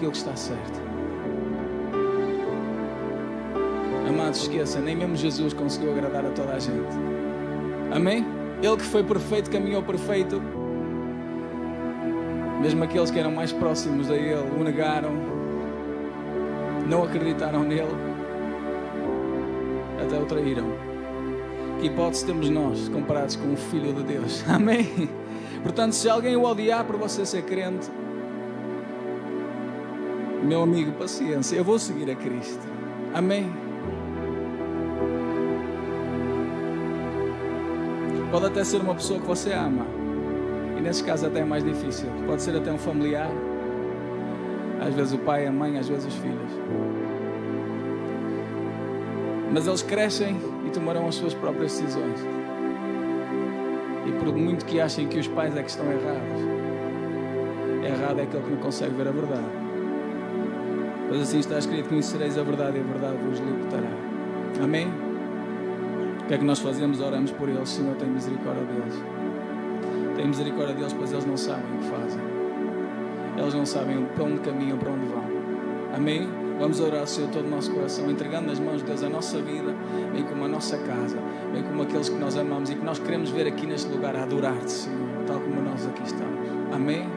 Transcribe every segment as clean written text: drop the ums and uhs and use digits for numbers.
aquilo que está certo. Amados, esqueça, nem mesmo Jesus conseguiu agradar a toda a gente. Amém? Ele que foi perfeito, caminhou perfeito. Mesmo aqueles que eram mais próximos a Ele o negaram, não acreditaram nele, até o traíram. Que hipótese temos nós comparados com o Filho de Deus? Amém? Portanto, se alguém o odiar por você ser crente, meu amigo, paciência, eu vou seguir a Cristo. Amém? Pode até ser uma pessoa que você ama, e nesses casos até é mais difícil. Pode ser até um familiar, às vezes o pai, a mãe, às vezes os filhos. Mas eles crescem e tomarão as suas próprias decisões. E por muito que achem que os pais é que estão errados, errado é aquele que não consegue ver a verdade. Mas assim está escrito: conhecereis a verdade e a verdade vos libertará. Amém? O que é que nós fazemos? Oramos por eles. Senhor, tem misericórdia deles. Tem misericórdia deles, pois eles não sabem o que fazem. Eles não sabem para onde caminham, para onde vão. Amém? Vamos orar ao Senhor todo o nosso coração, entregando nas mãos de Deus a nossa vida, bem como a nossa casa, bem como aqueles que nós amamos e que nós queremos ver aqui neste lugar a adorar-te, Senhor, tal como nós aqui estamos. Amém?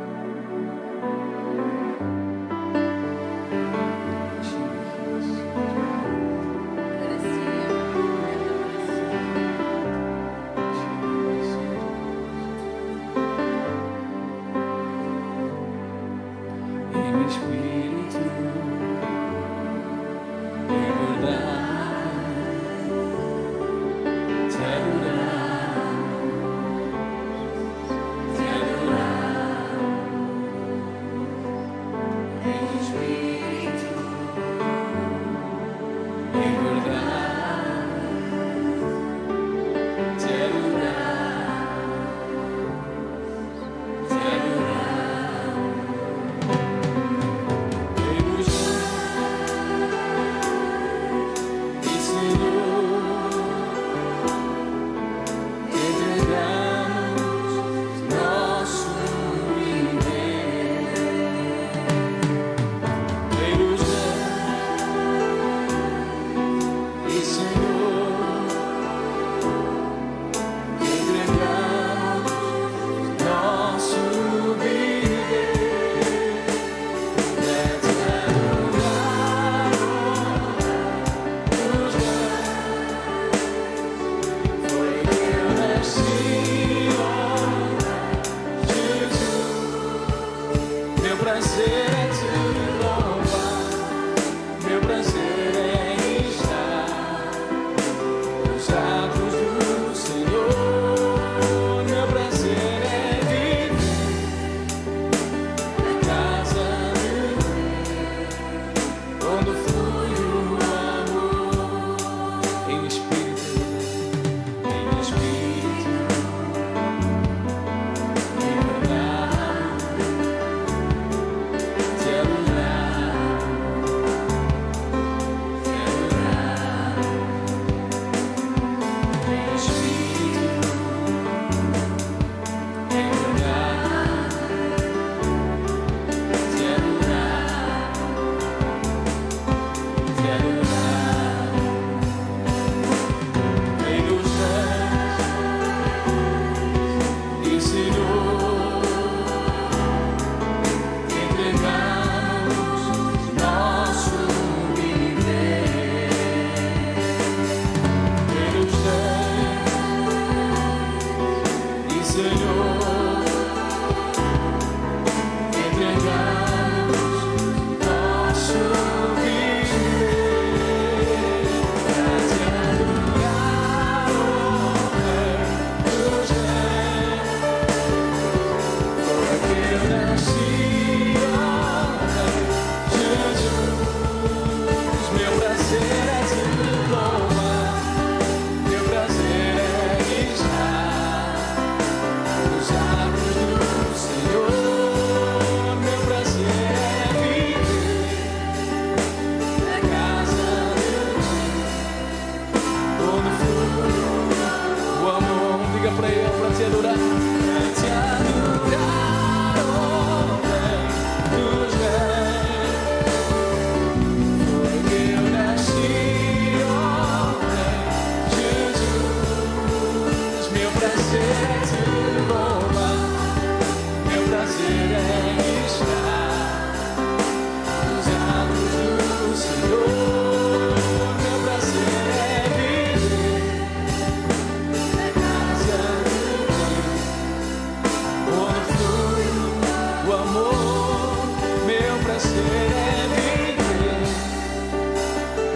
prazer é viver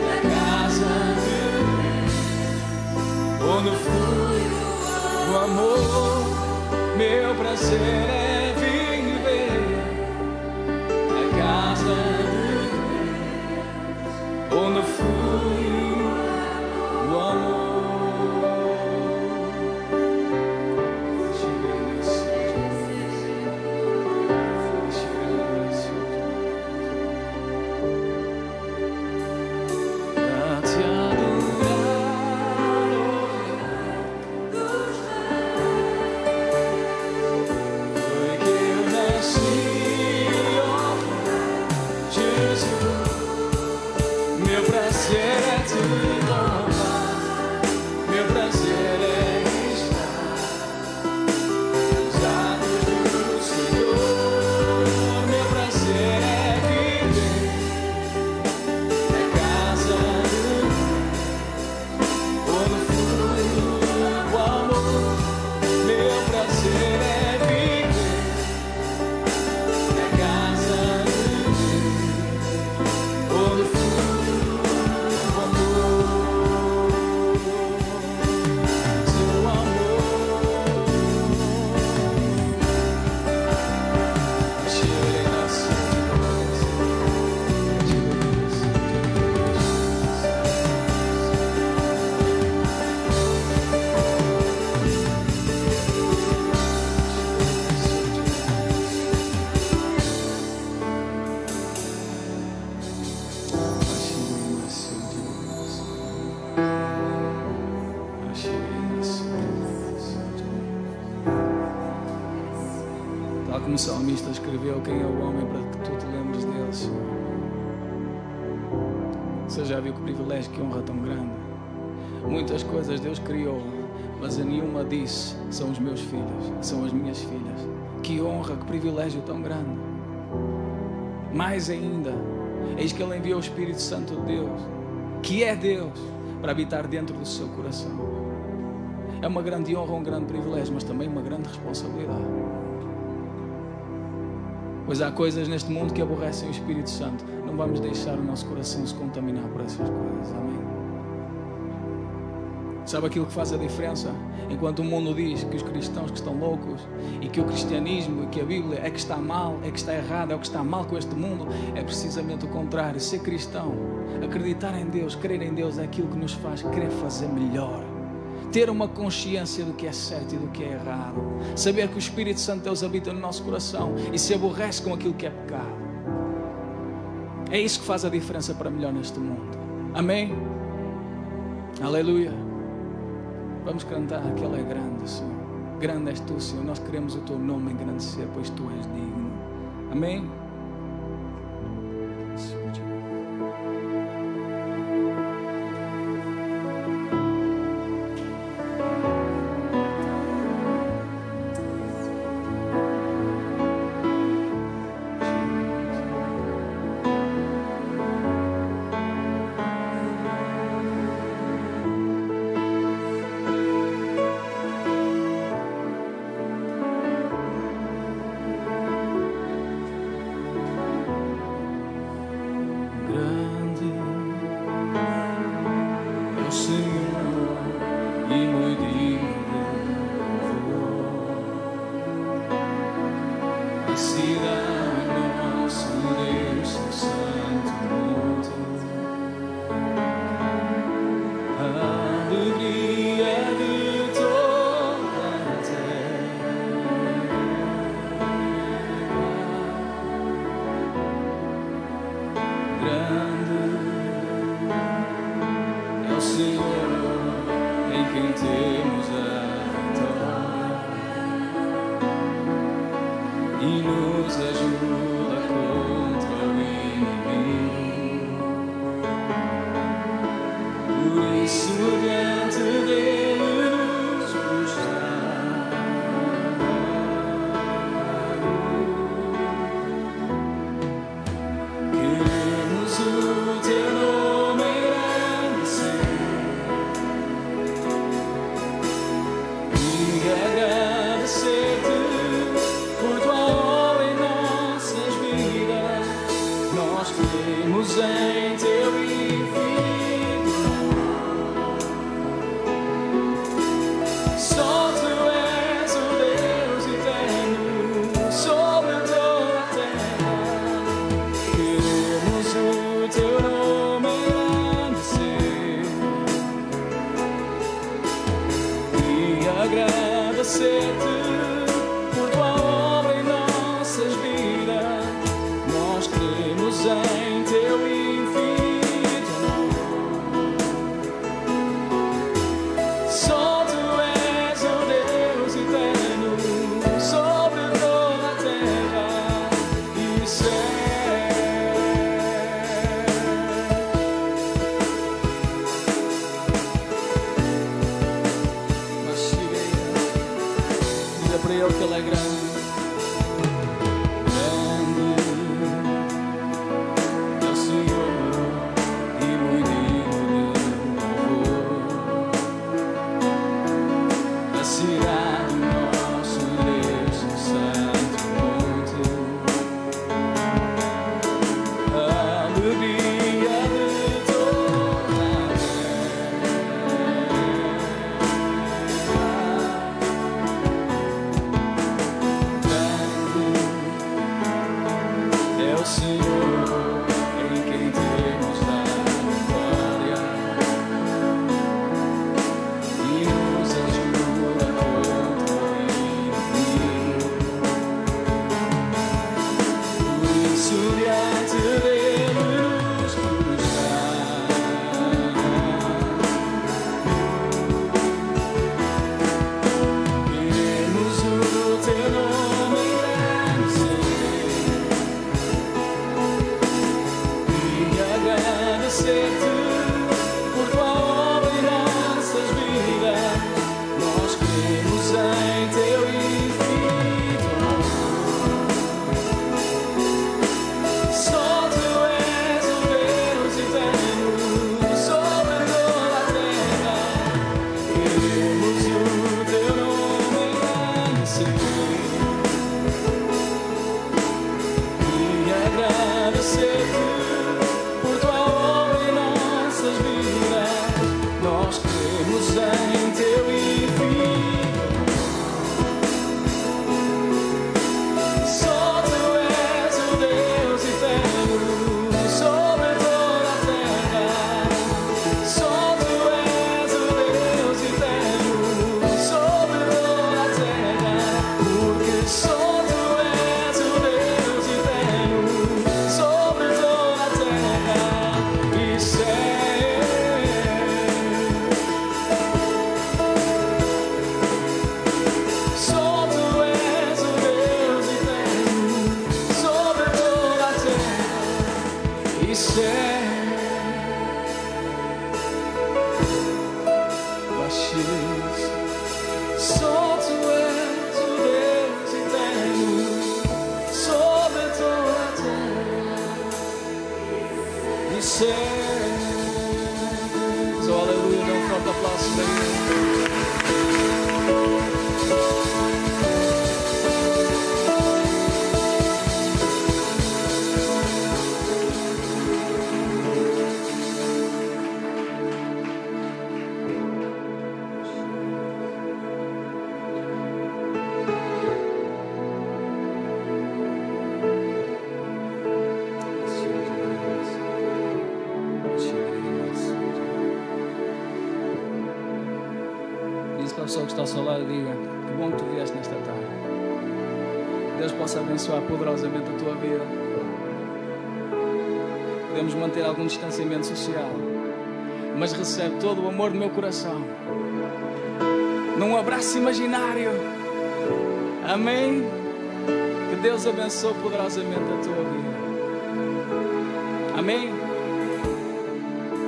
na casa de Deus, onde flui o amor. Meu prazer é viver na casa de Deus, onde flui o amor. Como o salmista escreveu, quem é o homem para que tu te lembres dele, Senhor? Você já viu que privilégio, que honra tão grande? Muitas coisas Deus criou, mas a nenhuma disse: são os meus filhos, são as minhas filhas. Que honra, que privilégio tão grande. Mais ainda, eis que Ele enviou o Espírito Santo de Deus, que é Deus, para habitar dentro do seu coração. É uma grande honra, um grande privilégio, mas também uma grande responsabilidade. Pois há coisas neste mundo que aborrecem o Espírito Santo. Não vamos deixar o nosso coração se contaminar por essas coisas. Amém? Sabe aquilo que faz a diferença? Enquanto o mundo diz que os cristãos que estão loucos e que o cristianismo e que a Bíblia é que está mal, é que está errado, é o que está mal com este mundo, é precisamente o contrário. Ser cristão, acreditar em Deus, crer em Deus é aquilo que nos faz querer fazer melhor. Ter uma consciência do que é certo e do que é errado. Saber que o Espírito Santo de Deus habita no nosso coração e se aborrece com aquilo que é pecado. É isso que faz a diferença para melhor neste mundo. Amém? Aleluia. Vamos cantar que Ele é grande, Senhor. Grande és Tu, Senhor. Nós queremos o Teu nome engrandecer, pois Tu és digno. Amém? Nós cremos em teu infinito amor. Só tu és o Deus eterno sobre toda a terra. Queremos o teu nome engrandecer e agradecer-te por tua obra em nossas vidas. Nós cremos em teu infinito amor. Só tu és o Deus eterno sobre toda a terra e céu. Mas cheguei, diga para ele que ele é grande. A pessoa que está ao seu lado, diga: que bom que tu vieste nesta tarde. Deus possa abençoar poderosamente a tua vida. Podemos manter algum distanciamento social, mas recebe todo o amor do meu coração num abraço imaginário. Amém? Que Deus abençoe poderosamente a tua vida. Amém?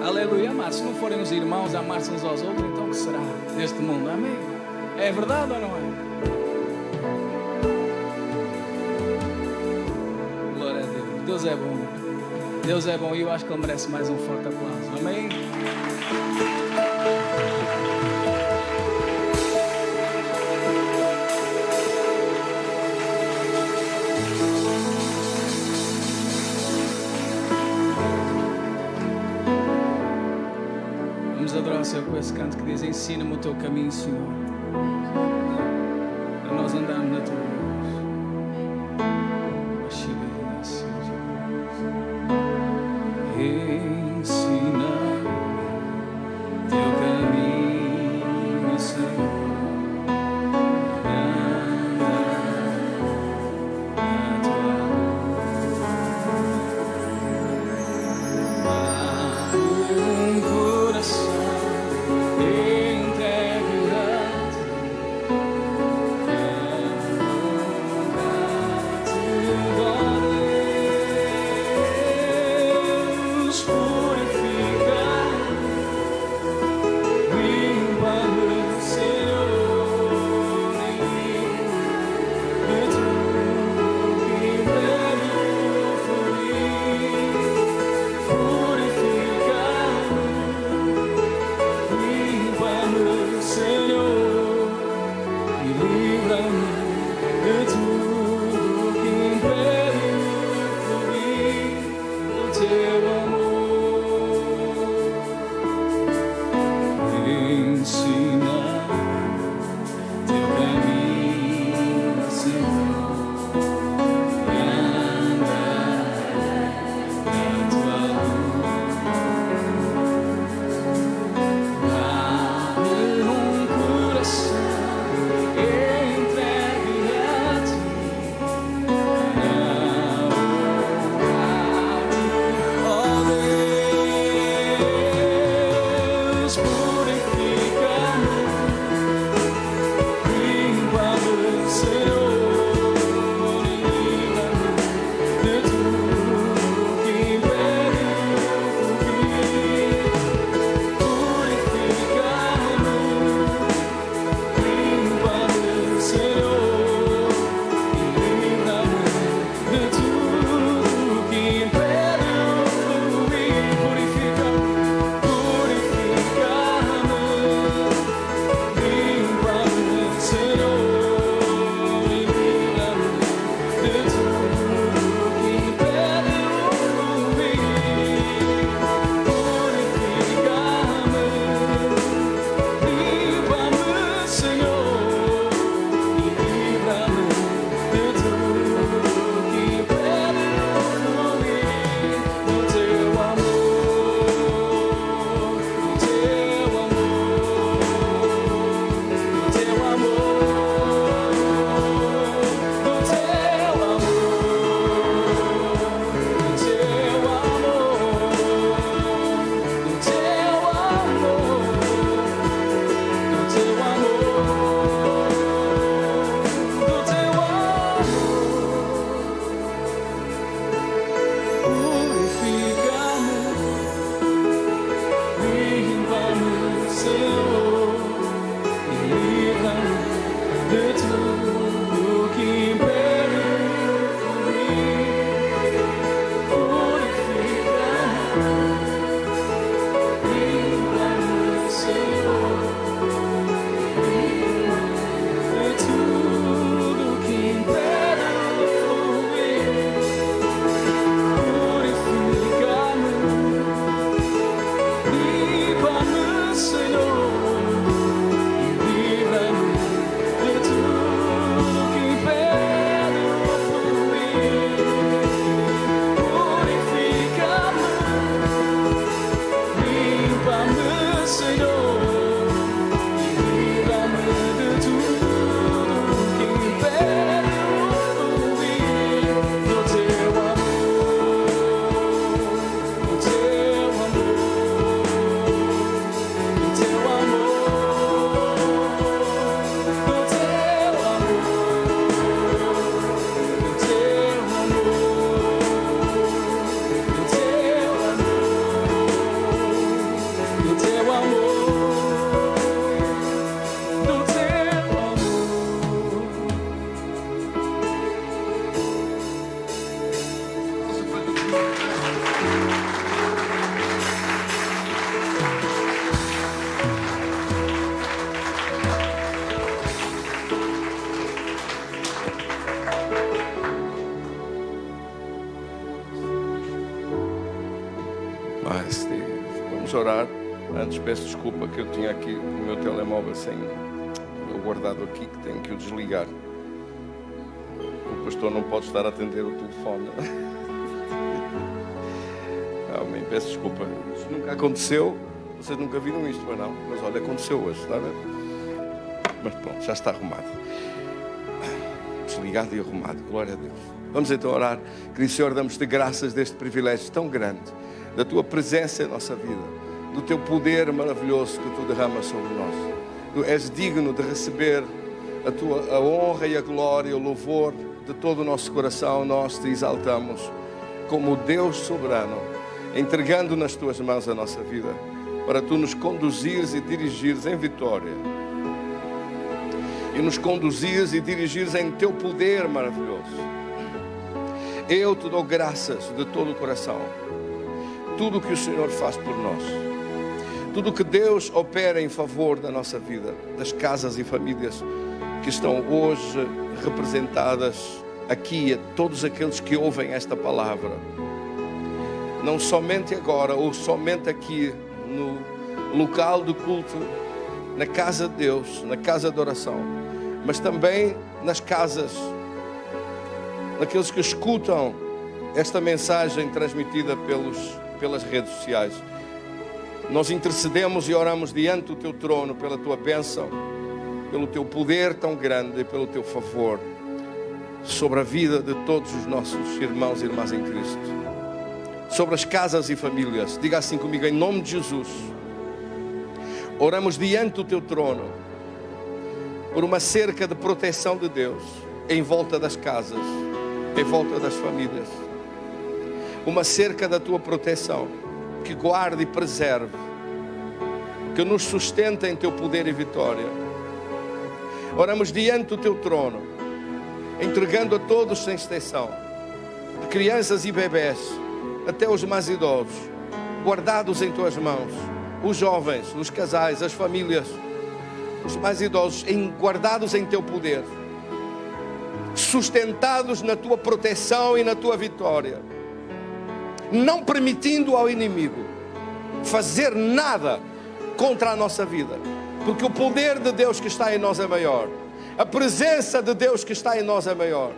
Aleluia. Amar, se não forem os irmãos a amar-se uns aos outros, então o que será deste mundo? Amém? É verdade ou não é? Glória a Deus. Deus é bom. Deus é bom e eu acho que Ele merece mais um forte aplauso. Amém? adorar o Senhor com esse canto que diz: ensina-me o teu caminho, Senhor, para nós andarmos na tua luz. Ensina-me teu caminho, Senhor, Vamos orar. Antes peço desculpa que eu tinha aqui o meu telemóvel sem eu guardado aqui, que tenho que o desligar. O pastor não pode estar a atender o telefone. Amém, peço desculpa. Isso nunca aconteceu. Vocês nunca viram isto, mas não. Mas olha, aconteceu hoje, está a ver? Mas pronto, já está arrumado. Desligado e arrumado, glória a Deus. Vamos então orar. Querido Senhor, damos-te graças deste privilégio tão grande, da tua presença em nossa vida, do teu poder maravilhoso que tu derramas sobre nós. Tu és digno de receber a honra e a glória e o louvor de todo o nosso coração. Nós te exaltamos como Deus soberano, entregando nas tuas mãos a nossa vida, para tu nos conduzires e dirigires em vitória, e nos conduzires e dirigires em teu poder maravilhoso. Eu te dou graças de todo o coração. Tudo o que o Senhor faz por nós, tudo o que Deus opera em favor da nossa vida, das casas e famílias que estão hoje representadas aqui, a todos aqueles que ouvem esta palavra, não somente agora ou somente aqui no local do culto, na casa de Deus, na casa de oração, mas também nas casas, naqueles que escutam esta mensagem transmitida pelas redes sociais. Nós intercedemos e oramos diante do teu trono pela tua bênção, pelo teu poder tão grande e pelo teu favor sobre a vida de todos os nossos irmãos e irmãs em Cristo, sobre as casas e famílias. Diga assim comigo: em nome de Jesus, oramos diante do teu trono por uma cerca de proteção de Deus em volta das casas, em volta das famílias, uma cerca da tua proteção que guarde e preserve, que nos sustenta em teu poder e vitória. Oramos diante do teu trono, entregando a todos sem exceção, de crianças e bebés até os mais idosos, guardados em tuas mãos, os jovens, os casais, as famílias, os mais idosos, guardados em teu poder, sustentados na tua proteção e na tua vitória, não permitindo ao inimigo fazer nada contra a nossa vida, porque o poder de Deus que está em nós é maior, a presença de Deus que está em nós é maior,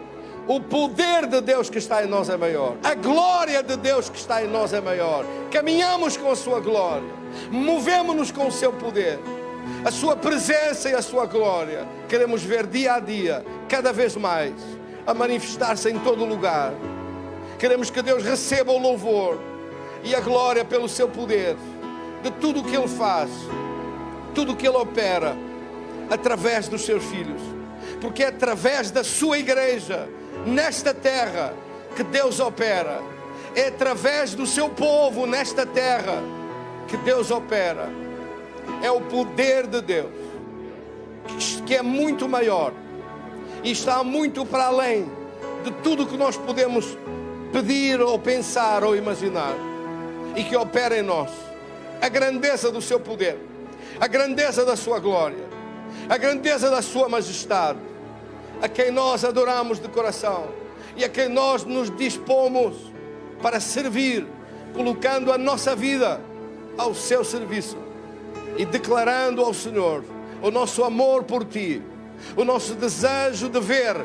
o poder de Deus que está em nós é maior, a glória de Deus que está em nós é maior. Caminhamos com a sua glória, movemos-nos com o seu poder, a sua presença e a sua glória. Queremos ver dia a dia, cada vez mais, a manifestar-se em todo lugar. Queremos que Deus receba o louvor e a glória pelo seu poder, de tudo o que Ele faz, tudo o que Ele opera, através dos seus filhos. Porque é através da sua igreja, nesta terra, que Deus opera. É através do seu povo, nesta terra, que Deus opera. É o poder de Deus, que é muito maior e está muito para além de tudo que nós podemos pedir ou pensar ou imaginar, e que opera em nós a grandeza do seu poder, a grandeza da sua glória, a grandeza da sua majestade, a quem nós adoramos de coração e a quem nós nos dispomos para servir, colocando a nossa vida ao seu serviço e declarando ao Senhor o nosso amor por ti, o nosso desejo de ver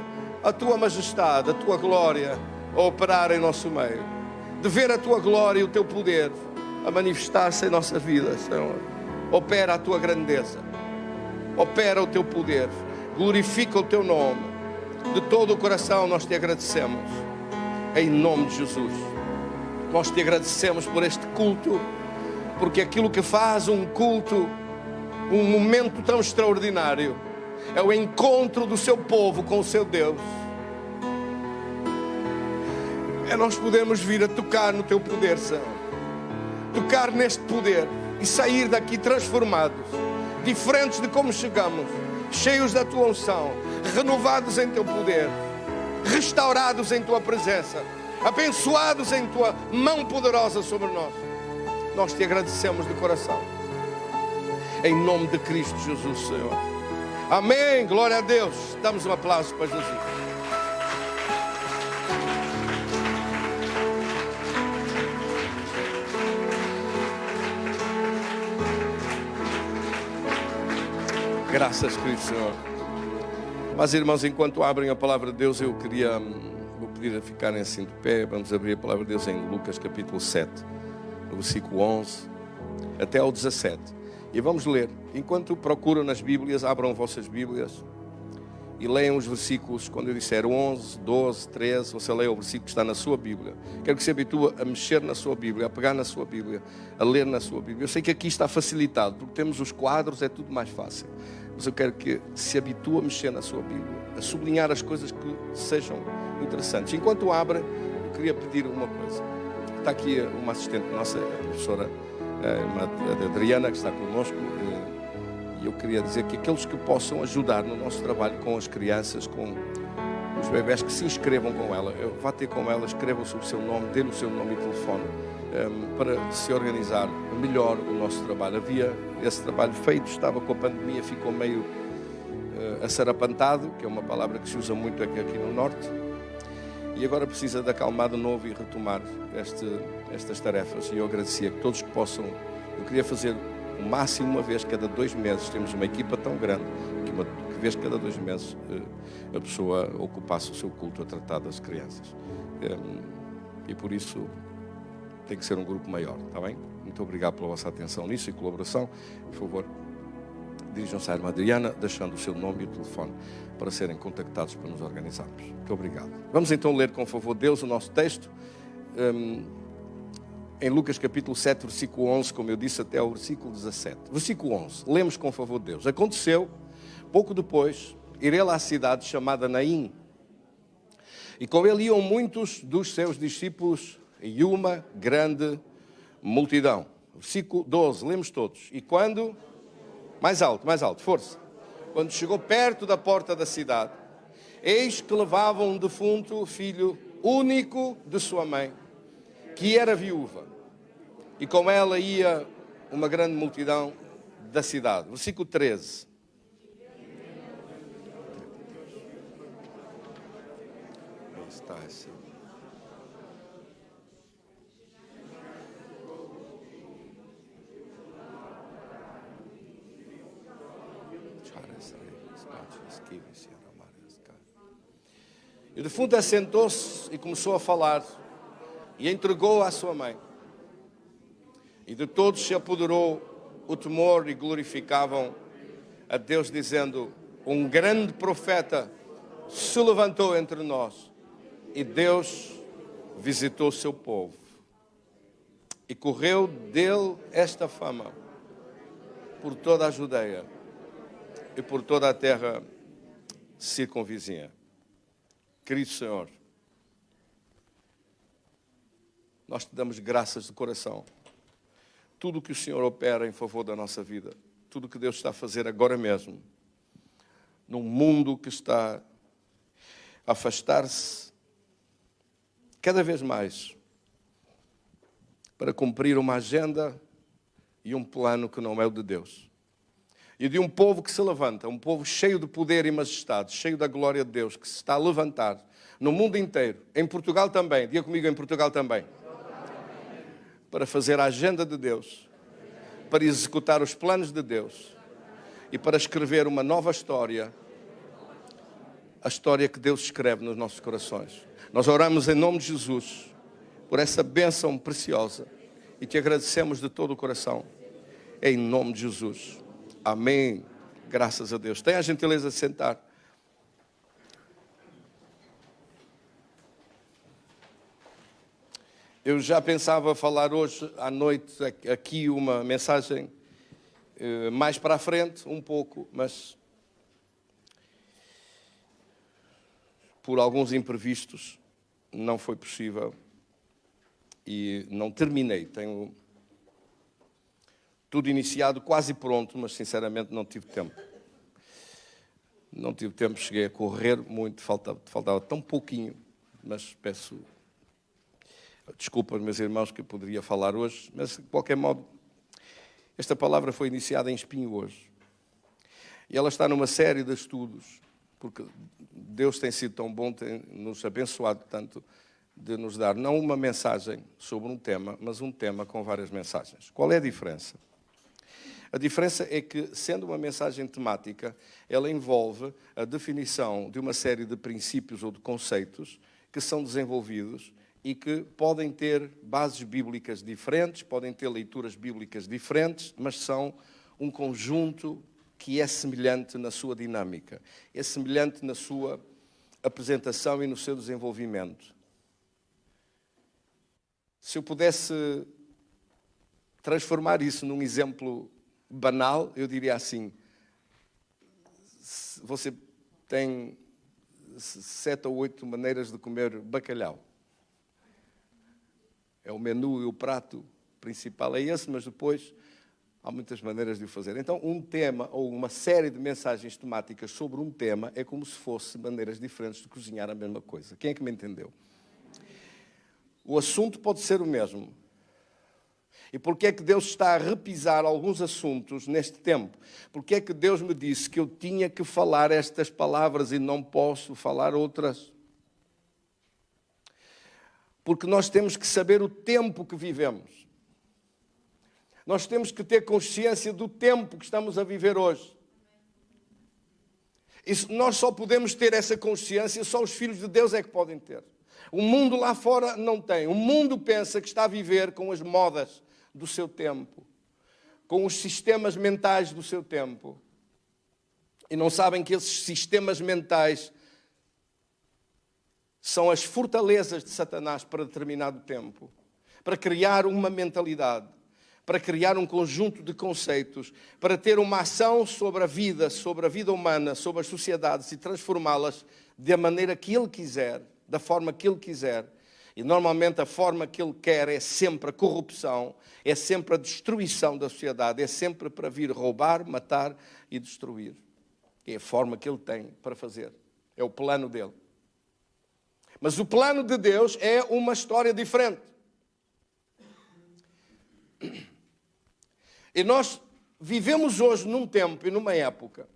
a tua majestade, a tua glória a operar em nosso meio, de ver a tua glória e o teu poder a manifestar-se em nossa vida, Senhor. Opera a tua grandeza, opera o teu poder, glorifica o teu nome. De todo o coração nós te agradecemos, em nome de Jesus. Nós te agradecemos por este culto, porque aquilo que faz um culto, um momento tão extraordinário, é o encontro do seu povo com o seu Deus. É nós podemos vir a tocar no teu poder, Senhor, tocar neste poder e sair daqui transformados, diferentes de como chegamos, cheios da tua unção, renovados em teu poder, restaurados em tua presença, abençoados em tua mão poderosa sobre nós. Nós te agradecemos de coração, em nome de Cristo Jesus, Senhor. Amém, glória a Deus. Damos um aplauso para Jesus. Graças, querido Senhor. Mas, irmãos, enquanto abrem a palavra de Deus, vou pedir a ficarem assim de pé. Vamos abrir a palavra de Deus em Lucas capítulo 7, no versículo 11 até ao 17. E vamos ler. Enquanto procuram nas Bíblias, abram vossas Bíblias e leiam os versículos. Quando eu disser 11, 12, 13, você leia o versículo que está na sua Bíblia. Quero que se habitue a mexer na sua Bíblia, a pegar na sua Bíblia, a ler na sua Bíblia. Eu sei que aqui está facilitado, porque temos os quadros, é tudo mais fácil. Mas eu quero que se habitue a mexer na sua Bíblia, a sublinhar as coisas que sejam interessantes. Enquanto abre, eu queria pedir uma coisa. Está aqui uma assistente nossa, a professora a Adriana, que está connosco. E eu queria dizer que aqueles que possam ajudar no nosso trabalho com as crianças, com os bebés, que se inscrevam com ela. Vá ter com ela, escrevam-se o seu nome, dê-lhe o seu nome e telefone, para se organizar melhor o nosso trabalho. Havia esse trabalho feito, estava com a pandemia, ficou meio assarapantado, que é uma palavra que se usa muito aqui no Norte, e agora precisa de acalmar de novo e retomar estas tarefas. E eu agradecia que todos que possam, eu queria fazer o máximo uma vez cada 2 meses. Temos uma equipa tão grande que uma vez cada 2 meses a pessoa ocupasse o seu culto a tratar das crianças. E por isso tem que ser um grupo maior, está bem? Muito obrigado pela vossa atenção nisso e colaboração. Por favor, dirijam-se à irmã Adriana, deixando o seu nome e o telefone para serem contactados para nos organizarmos. Muito obrigado. Vamos então ler com favor de Deus o nosso texto. Em Lucas capítulo 7, versículo 11, como eu disse, até o versículo 17. Versículo 11, lemos com favor de Deus. Aconteceu, pouco depois, ir ele à cidade chamada Naim, e com ele iam muitos dos seus discípulos e uma grande multidão. Versículo 12, lemos todos. E quando, mais alto, força. Quando chegou perto da porta da cidade, eis que levavam um defunto filho único de sua mãe, que era viúva, e com ela ia uma grande multidão da cidade. Versículo 13. Está assim. E o defunto assentou-se e começou a falar, e entregou à sua mãe. E de todos se apoderou o temor e glorificavam a Deus, dizendo: um grande profeta se levantou entre nós, e Deus visitou o seu povo. E correu dele esta fama por toda a Judeia e por toda a terra circunvizinha. Querido Senhor, nós te damos graças de coração. Tudo o que o Senhor opera em favor da nossa vida, tudo o que Deus está a fazer agora mesmo, num mundo que está a afastar-se cada vez mais para cumprir uma agenda e um plano que não é o de Deus. E de um povo que se levanta, um povo cheio de poder e majestade, cheio da glória de Deus, que se está a levantar no mundo inteiro, em Portugal também, diga comigo, em Portugal também, para fazer a agenda de Deus, para executar os planos de Deus e para escrever uma nova história, a história que Deus escreve nos nossos corações. Nós oramos em nome de Jesus por essa bênção preciosa e te agradecemos de todo o coração, em nome de Jesus. Amém. Graças a Deus. Tenha a gentileza de sentar. Eu já pensava falar hoje à noite aqui uma mensagem mais para a frente, um pouco, mas por alguns imprevistos não foi possível e não terminei. Tenho tudo iniciado, quase pronto, mas sinceramente não tive tempo. Não tive tempo, cheguei a correr muito, faltava tão pouquinho, mas peço desculpa, meus irmãos, que eu poderia falar hoje, mas de qualquer modo, esta palavra foi iniciada em Espinho hoje. E ela está numa série de estudos, porque Deus tem sido tão bom, tem nos abençoado tanto, de nos dar não uma mensagem sobre um tema, mas um tema com várias mensagens. Qual é a diferença? A diferença é que, sendo uma mensagem temática, ela envolve a definição de uma série de princípios ou de conceitos que são desenvolvidos e que podem ter bases bíblicas diferentes, podem ter leituras bíblicas diferentes, mas são um conjunto que é semelhante na sua dinâmica, é semelhante na sua apresentação e no seu desenvolvimento. Se eu pudesse transformar isso num exemplo banal, eu diria assim: você tem 7 ou 8 maneiras de comer bacalhau. É o menu e o prato principal é esse, mas depois há muitas maneiras de o fazer. Então, um tema ou uma série de mensagens temáticas sobre um tema é como se fosse maneiras diferentes de cozinhar a mesma coisa. Quem é que me entendeu? O assunto pode ser o mesmo. E porquê é que Deus está a repisar alguns assuntos neste tempo? Porquê é que Deus me disse que eu tinha que falar estas palavras e não posso falar outras? Porque nós temos que saber o tempo que vivemos. Nós temos que ter consciência do tempo que estamos a viver hoje. Isso, nós só podemos ter essa consciência, só os filhos de Deus é que podem ter. O mundo lá fora não tem. O mundo pensa que está a viver com as modas do seu tempo, com os sistemas mentais do seu tempo. E não sabem que esses sistemas mentais são as fortalezas de Satanás para determinado tempo, para criar uma mentalidade, para criar um conjunto de conceitos, para ter uma ação sobre a vida humana, sobre as sociedades e transformá-las da maneira que ele quiser, da forma que ele quiser. E normalmente a forma que ele quer é sempre a corrupção, é sempre a destruição da sociedade, é sempre para vir roubar, matar e destruir. É a forma que ele tem para fazer. É o plano dele. Mas o plano de Deus é uma história diferente. E nós vivemos hoje num tempo e numa época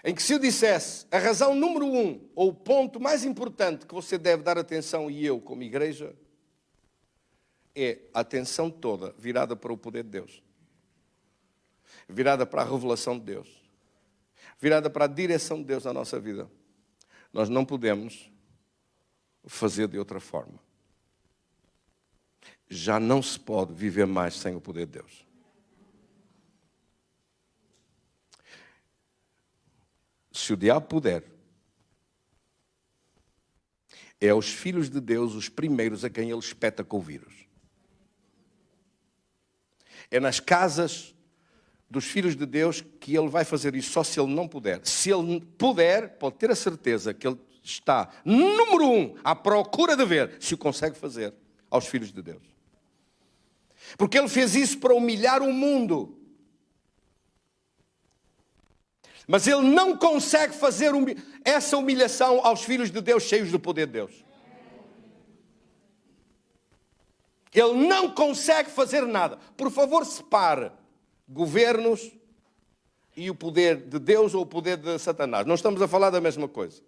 em que, se eu dissesse a razão número 1, ou o ponto mais importante que você deve dar atenção, e eu como igreja, é a atenção toda virada para o poder de Deus, virada para a revelação de Deus, virada para a direção de Deus na nossa vida. Nós não podemos fazer de outra forma. Já não se pode viver mais sem o poder de Deus. Se o diabo puder, é aos filhos de Deus os primeiros a quem ele espeta com o vírus. É nas casas dos filhos de Deus que ele vai fazer isso, só se ele não puder. Se ele puder, pode ter a certeza que ele está, número 1, à procura de ver se o consegue fazer aos filhos de Deus. Porque ele fez isso para humilhar o mundo. Mas ele não consegue fazer essa humilhação aos filhos de Deus cheios do poder de Deus. Ele não consegue fazer nada. Por favor, separe governos e o poder de Deus ou o poder de Satanás. Não estamos a falar da mesma coisa.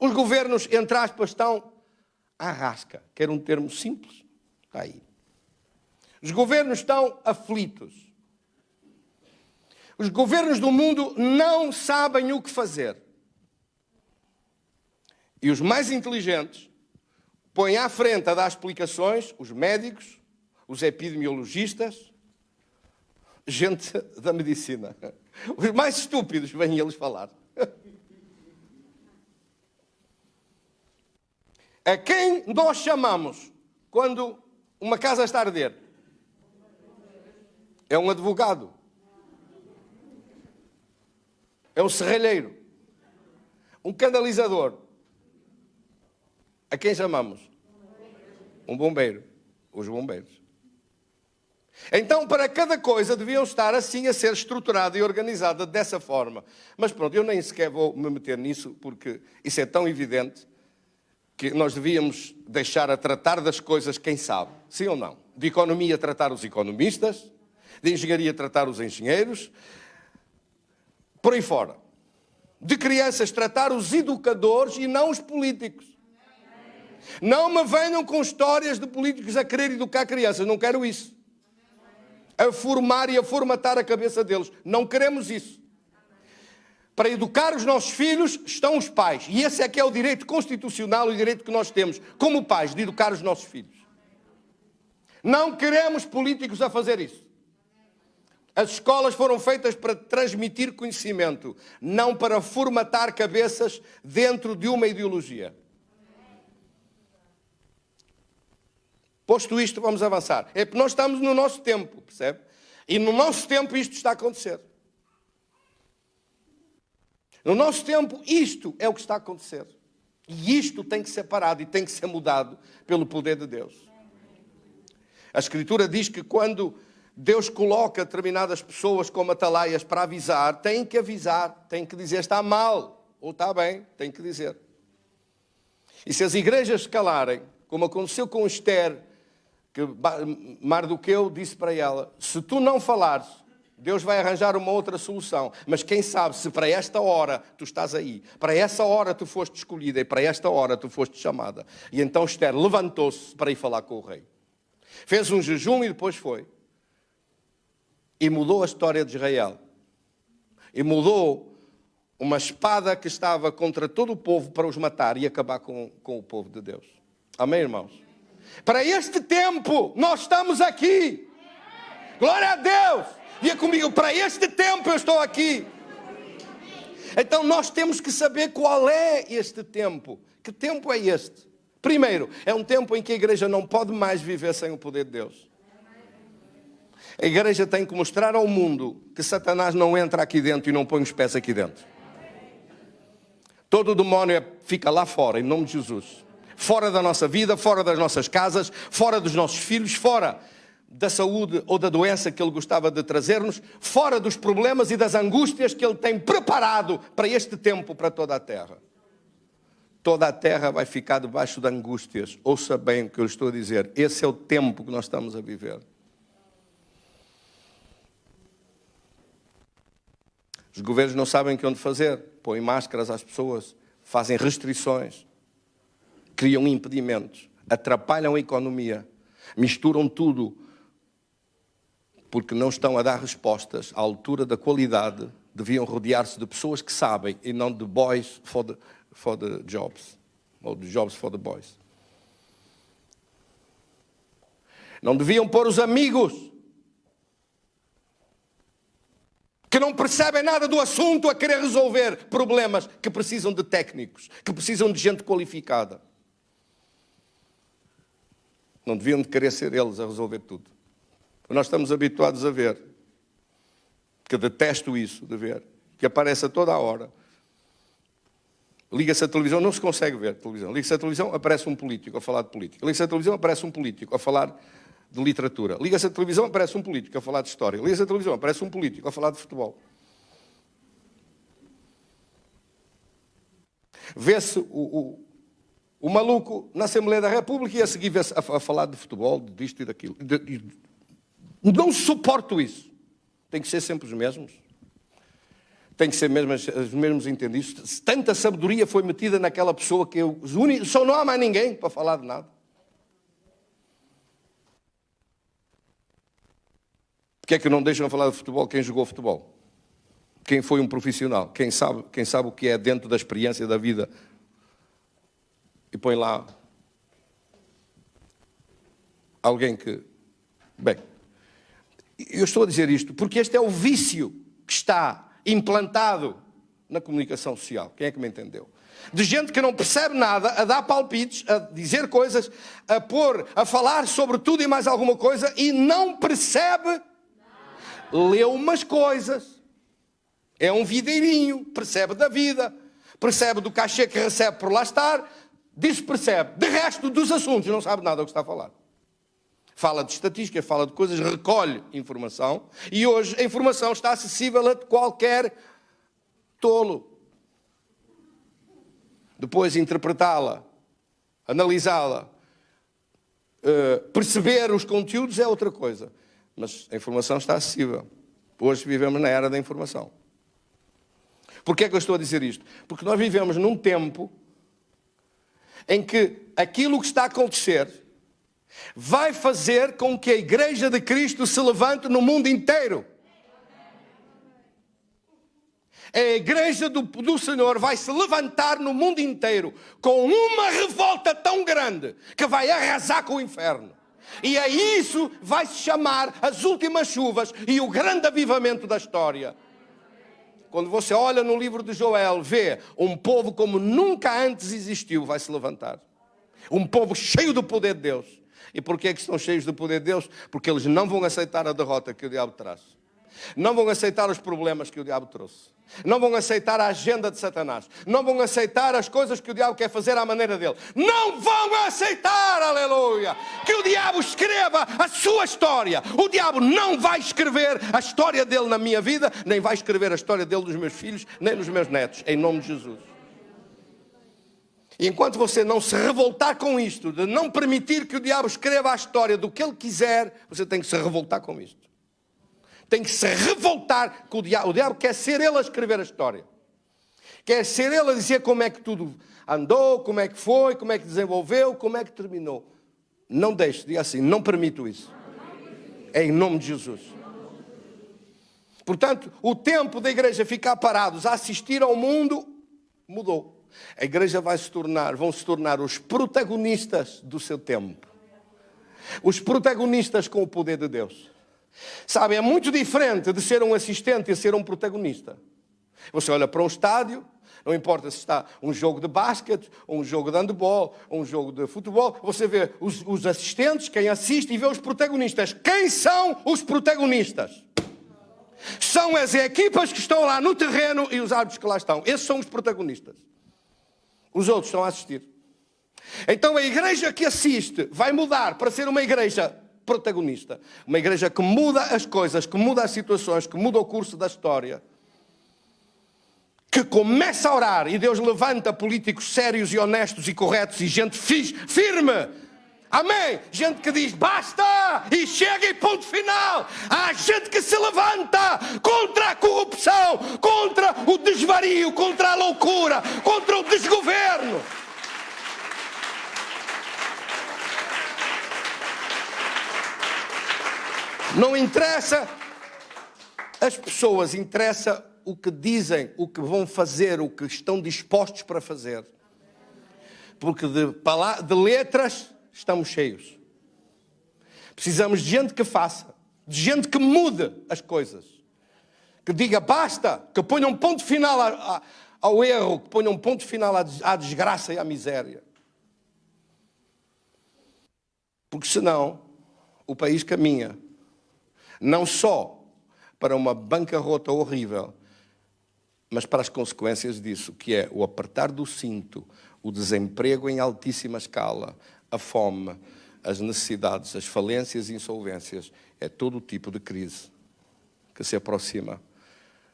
Os governos, entre aspas, estão à rasca. Quer um termo simples? Está aí. Os governos estão aflitos. Os governos do mundo não sabem o que fazer. E os mais inteligentes põem à frente a dar explicações, os médicos, os epidemiologistas, gente da medicina. Os mais estúpidos vêm eles falar. A quem nós chamamos quando uma casa está a arder? É um advogado. É um serralheiro. Um canalizador. A quem chamamos? Um bombeiro. Os bombeiros. Então, para cada coisa, deviam estar assim a ser estruturada e organizada dessa forma. Mas pronto, eu nem sequer vou me meter nisso, porque isso é tão evidente que nós devíamos deixar a tratar das coisas quem sabe. Sim ou não? De economia, tratar os economistas. De engenharia, tratar os engenheiros. Por aí fora. De crianças, tratar os educadores e não os políticos. Não me venham com histórias de políticos a querer educar crianças. Não quero isso. a formar e a formatar a cabeça deles. Não queremos isso. Para educar os nossos filhos estão os pais. E esse é que é o direito constitucional, o direito que nós temos, como pais, de educar os nossos filhos. Não queremos políticos a fazer isso. As escolas foram feitas para transmitir conhecimento, não para formatar cabeças dentro de uma ideologia. Posto isto, vamos avançar. É porque nós estamos no nosso tempo, percebe? E no nosso tempo isto está a acontecer. No nosso tempo, isto é o que está a acontecer. E isto tem que ser parado e tem que ser mudado pelo poder de Deus. A Escritura diz que quando Deus coloca determinadas pessoas como atalaias para avisar, tem que avisar, tem que dizer está mal ou está bem, tem que dizer. E se as igrejas se calarem, como aconteceu com Esther, que Mardoqueu disse para ela, se tu não falares, Deus vai arranjar uma outra solução. Mas quem sabe se para esta hora tu estás aí, para essa hora tu foste escolhida e para esta hora tu foste chamada. E então Esther levantou-se para ir falar com o rei. Fez um jejum e depois foi. E mudou a história de Israel. E mudou uma espada que estava contra todo o povo para os matar e acabar com o povo de Deus. Amém, irmãos? Para este tempo, nós estamos aqui. Glória a Deus! Diga comigo, para este tempo eu estou aqui. Então nós temos que saber qual é este tempo. Que tempo é este? Primeiro, é um tempo em que a igreja não pode mais viver sem o poder de Deus. A igreja tem que mostrar ao mundo que Satanás não entra aqui dentro e não põe os pés aqui dentro. Todo o demónio fica lá fora, em nome de Jesus. Fora da nossa vida, fora das nossas casas, fora dos nossos filhos, fora da saúde ou da doença que Ele gostava de trazer-nos, fora dos problemas e das angústias que Ele tem preparado para este tempo, para toda a terra. Toda a terra vai ficar debaixo de angústias. Ouça bem o que eu estou a dizer. Esse é o tempo que nós estamos a viver. Os governos não sabem o que onde fazer. Põem máscaras às pessoas, fazem restrições, criam impedimentos, atrapalham a economia, misturam tudo, porque não estão a dar respostas à altura da qualidade. Deviam rodear-se de pessoas que sabem e não de boys for the jobs, ou de jobs for the boys. Não deviam pôr os amigos que não percebem nada do assunto a querer resolver problemas que precisam de técnicos, que precisam de gente qualificada. Não deviam de querer ser eles a resolver tudo. Nós estamos habituados a ver, que detesto isso de ver, que aparece a toda a hora. Liga-se a televisão, não se consegue ver televisão. Liga-se a televisão, aparece um político a falar de política. Liga-se a televisão, aparece um político a falar de literatura. Liga-se a televisão, aparece um político a falar de história. Liga-se a televisão, aparece um político a falar de futebol. Vê-se o maluco na Assembleia da República e a seguir vê-se a falar de futebol, disto e daquilo. Não suporto isso. Tem que ser sempre os mesmos. Tem que ser mesmo os mesmos entendidos. Tanta sabedoria foi metida naquela pessoa que só não há mais ninguém para falar de nada. Porquê é que não deixam falar de futebol quem jogou futebol? Quem foi um profissional? Quem sabe o que é dentro da experiência da vida? E põe lá alguém que... Bem, eu estou a dizer isto porque este é o vício que está implantado na comunicação social. Quem é que me entendeu? De gente que não percebe nada, a dar palpites, a dizer coisas, a falar sobre tudo e mais alguma coisa e não percebe, leu umas coisas, é um videirinho, percebe da vida, percebe do cachê que recebe por lá estar, diz que percebe. De resto dos assuntos não sabe nada do que está a falar. Fala de estatística, fala de coisas, recolhe informação. E hoje a informação está acessível a qualquer tolo. Depois interpretá-la, analisá-la, perceber os conteúdos é outra coisa. Mas a informação está acessível. Hoje vivemos na era da informação. Porquê é que eu estou a dizer isto? Porque nós vivemos num tempo em que aquilo que está a acontecer vai fazer com que a igreja de Cristo se levante no mundo inteiro. A igreja do Senhor vai se levantar no mundo inteiro com uma revolta tão grande que vai arrasar com o inferno. E a isso vai se chamar as últimas chuvas e o grande avivamento da história. Quando você olha no livro de Joel, vê um povo como nunca antes existiu, vai se levantar. Um povo cheio do poder de Deus. E por que é que estão cheios do poder de Deus? Porque eles não vão aceitar a derrota que o diabo traz. Não vão aceitar os problemas que o diabo trouxe. Não vão aceitar a agenda de Satanás. Não vão aceitar as coisas que o diabo quer fazer à maneira dele. Não vão aceitar, aleluia, que o diabo escreva a sua história. O diabo não vai escrever a história dele na minha vida, nem vai escrever a história dele dos meus filhos, nem dos meus netos, em nome de Jesus. E enquanto você não se revoltar com isto, de não permitir que o diabo escreva a história do que ele quiser, você tem que se revoltar com isto. Tem que se revoltar com o diabo. O diabo quer ser ele a escrever a história. Quer ser ele a dizer como é que tudo andou, como é que foi, como é que desenvolveu, como é que terminou. Não deixe, diga assim, não permito isso. É em nome de Jesus. Portanto, o tempo da igreja ficar parados a assistir ao mundo mudou. A igreja vão se tornar os protagonistas do seu tempo. Os protagonistas com o poder de Deus. Sabe, é muito diferente de ser um assistente e ser um protagonista. Você olha para um estádio, não importa se está um jogo de basquete, ou um jogo de handebol, ou um jogo de futebol, você vê os assistentes, quem assiste, e vê os protagonistas. Quem são os protagonistas? São as equipas que estão lá no terreno e os árbitros que lá estão. Esses são os protagonistas. Os outros estão a assistir. Então a igreja que assiste vai mudar para ser uma igreja protagonista. Uma igreja que muda as coisas, que muda as situações, que muda o curso da história. Que começa a orar e Deus levanta políticos sérios e honestos e corretos e gente firme. Amém? Gente que diz basta e chega e ponto final. Há gente que se levanta contra a corrupção, contra o desvario, contra a loucura, contra o desgoverno. Não interessa as pessoas, interessa o que dizem, o que vão fazer, o que estão dispostos para fazer. Porque de letras estamos cheios. Precisamos de gente que faça, de gente que mude as coisas. Que diga basta, que ponha um ponto final ao erro, que ponha um ponto final à desgraça e à miséria. Porque senão o país caminha não só para uma bancarrota horrível, mas para as consequências disso, que é o apertar do cinto, o desemprego em altíssima escala, a fome, as necessidades, as falências e insolvências. É todo o tipo de crise que se aproxima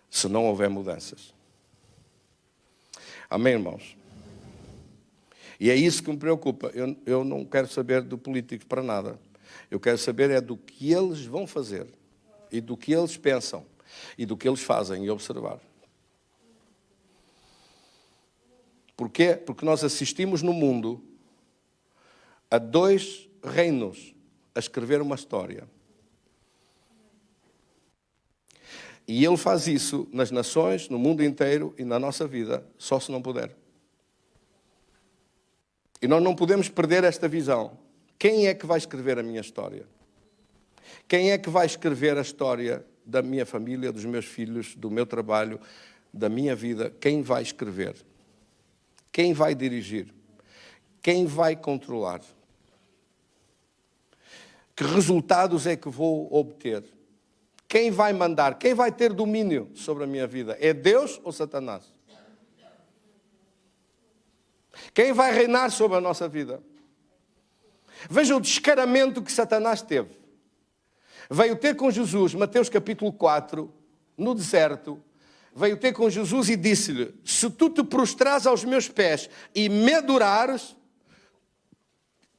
se não houver mudanças. Amém, irmãos? E é isso que me preocupa. Eu não quero saber do político para nada. Eu quero saber é do que eles vão fazer e do que eles pensam e do que eles fazem e observar. Porquê? Porque nós assistimos no mundo a dois reinos a escrever uma história. E ele faz isso nas nações, no mundo inteiro e na nossa vida, só se não puder. E nós não podemos perder esta visão. Quem é que vai escrever a minha história? Quem é que vai escrever a história da minha família, dos meus filhos, do meu trabalho, da minha vida? Quem vai escrever? Quem vai dirigir? Quem vai controlar? Que resultados é que vou obter? Quem vai mandar? Quem vai ter domínio sobre a minha vida? É Deus ou Satanás? Quem vai reinar sobre a nossa vida? Veja o descaramento que Satanás teve. Veio ter com Jesus, Mateus capítulo 4, no deserto, veio ter com Jesus e disse-lhe: se tu te prostrares aos meus pés e me adorares,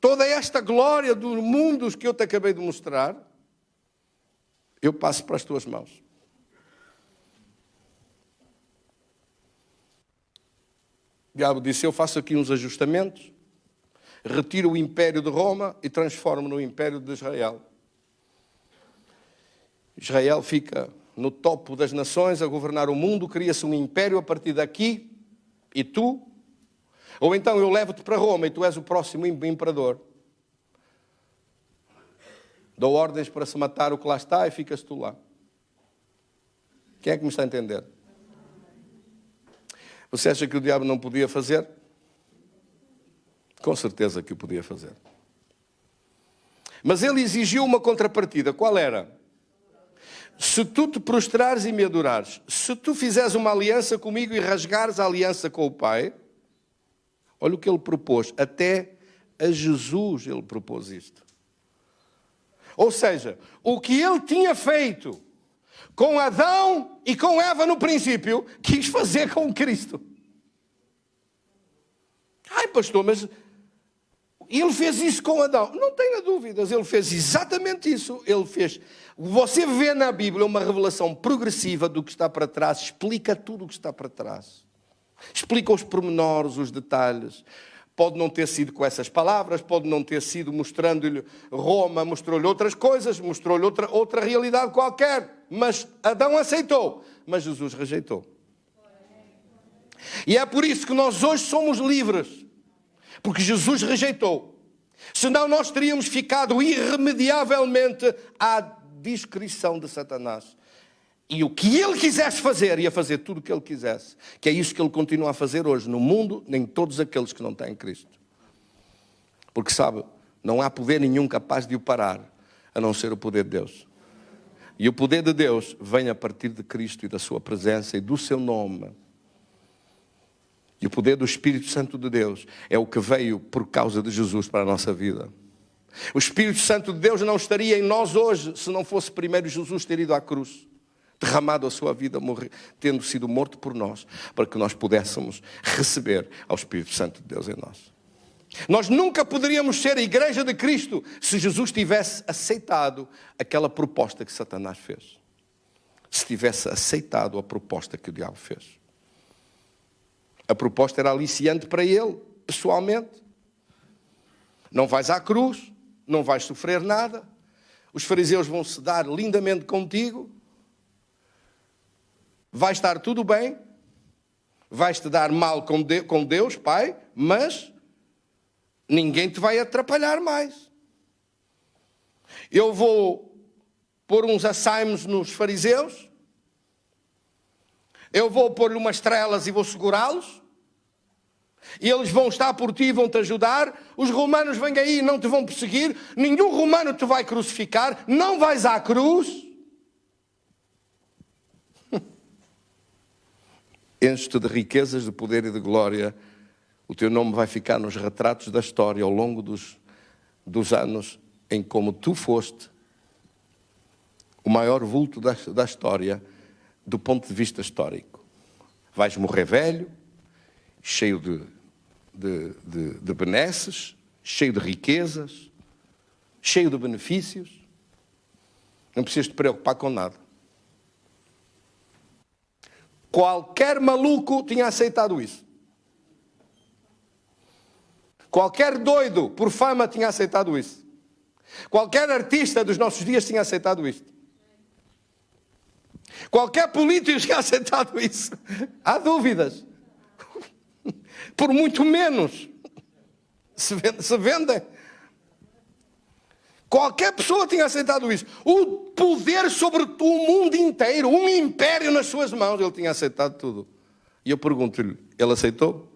toda esta glória do mundo que eu te acabei de mostrar, eu passo para as tuas mãos. O diabo disse: eu faço aqui uns ajustamentos, retira o império de Roma e transforma no império de Israel. Israel fica no topo das nações a governar o mundo, cria-se um império a partir daqui, e tu? Ou então eu levo-te para Roma e tu és o próximo imperador. Dou ordens para se matar o que lá está e ficas tu lá. Quem é que me está a entender? Você acha que o diabo não podia fazer? Com certeza que o podia fazer. Mas ele exigiu uma contrapartida. Qual era? Se tu te prostrares e me adorares, se tu fizeres uma aliança comigo e rasgares a aliança com o Pai, olha o que ele propôs. Até a Jesus ele propôs isto. Ou seja, o que ele tinha feito com Adão e com Eva no princípio, quis fazer com Cristo. Ai, pastor, mas ele fez isso com Adão. Não tenha dúvidas, ele fez exatamente isso. Ele fez. Você vê na Bíblia uma revelação progressiva do que está para trás, explica tudo o que está para trás. Explica os pormenores, os detalhes. Pode não ter sido com essas palavras, pode não ter sido mostrando-lhe Roma, mostrou-lhe outras coisas, mostrou-lhe outra realidade qualquer. Mas Adão aceitou, mas Jesus rejeitou. E é por isso que nós hoje somos livres. Porque Jesus rejeitou. Senão nós teríamos ficado irremediavelmente à discrição de Satanás. E o que ele quisesse fazer, ia fazer tudo o que ele quisesse. Que é isso que ele continua a fazer hoje no mundo, nem todos aqueles que não têm Cristo. Porque sabe, não há poder nenhum capaz de o parar, a não ser o poder de Deus. E o poder de Deus vem a partir de Cristo e da sua presença e do seu nome. E o poder do Espírito Santo de Deus é o que veio por causa de Jesus para a nossa vida. O Espírito Santo de Deus não estaria em nós hoje se não fosse primeiro Jesus ter ido à cruz, derramado a sua vida, tendo sido morto por nós, para que nós pudéssemos receber ao Espírito Santo de Deus em nós. Nós nunca poderíamos ser a Igreja de Cristo se Jesus tivesse aceitado aquela proposta que Satanás fez. Se tivesse aceitado a proposta que o diabo fez. A proposta era aliciante para ele, pessoalmente. Não vais à cruz, não vais sofrer nada. Os fariseus vão se dar lindamente contigo. Vai estar tudo bem. Vais-te dar mal com Deus, Pai, mas ninguém te vai atrapalhar mais. Eu vou pôr uns açaimos nos fariseus. Eu vou pôr-lhe umas estrelas e vou segurá-los. E eles vão estar por ti e vão te ajudar. Os romanos vêm aí e não te vão perseguir. Nenhum romano te vai crucificar. Não vais à cruz. Enche-te de riquezas, de poder e de glória. O teu nome vai ficar nos retratos da história ao longo dos anos em como tu foste o maior vulto da história do ponto de vista histórico. Vais morrer velho, cheio de benesses, cheio de riquezas, cheio de benefícios. Não precisas te preocupar com nada. Qualquer maluco tinha aceitado isso. Qualquer doido por fama tinha aceitado isso. Qualquer artista dos nossos dias tinha aceitado isto. Qualquer político tinha aceitado isso. Há dúvidas. Por muito menos se vendem. Qualquer pessoa tinha aceitado isso. O poder sobre o mundo inteiro, um império nas suas mãos, ele tinha aceitado tudo. E eu pergunto-lhe, ele aceitou?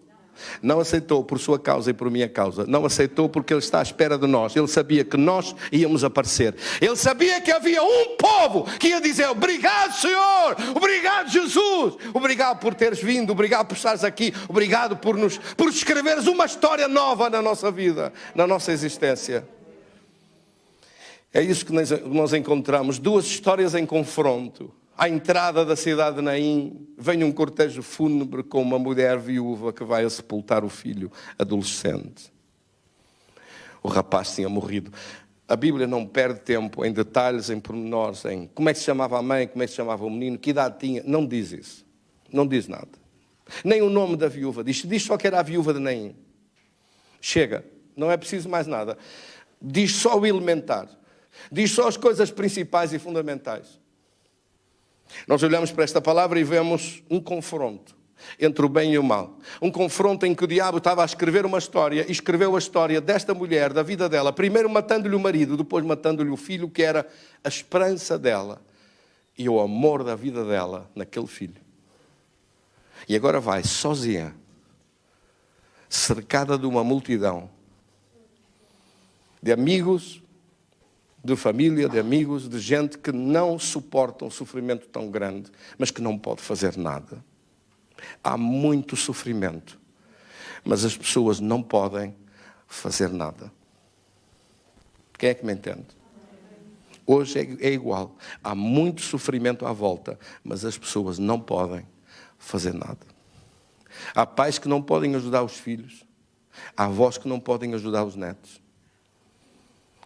Não aceitou por sua causa e por minha causa. Não aceitou porque ele está à espera de nós. Ele sabia que nós íamos aparecer. Ele sabia que havia um povo que ia dizer: obrigado, Senhor, obrigado, Jesus, obrigado por teres vindo, obrigado por estares aqui, obrigado por escreveres uma história nova na nossa vida, na nossa existência. É isso que nós encontramos, duas histórias em confronto. À entrada da cidade de Naim, vem um cortejo fúnebre com uma mulher viúva que vai a sepultar o filho adolescente. O rapaz tinha morrido. A Bíblia não perde tempo em detalhes, em pormenores, em como é que se chamava a mãe, como é que se chamava o menino, que idade tinha. Não diz isso. Não diz nada. Nem o nome da viúva. Diz só que era a viúva de Naim. Chega. Não é preciso mais nada. Diz só o elementar. Diz só as coisas principais e fundamentais. Nós olhamos para esta palavra e vemos um confronto entre o bem e o mal. Um confronto em que o diabo estava a escrever uma história e escreveu a história desta mulher, da vida dela, primeiro matando-lhe o marido, depois matando-lhe o filho, que era a esperança dela e o amor da vida dela naquele filho. E agora vai sozinha, cercada de uma multidão de amigos, de família, de amigos, de gente que não suporta um sofrimento tão grande, mas que não pode fazer nada. Há muito sofrimento, mas as pessoas não podem fazer nada. Quem é que me entende? Hoje é igual. Há muito sofrimento à volta, mas as pessoas não podem fazer nada. Há pais que não podem ajudar os filhos. Há avós que não podem ajudar os netos.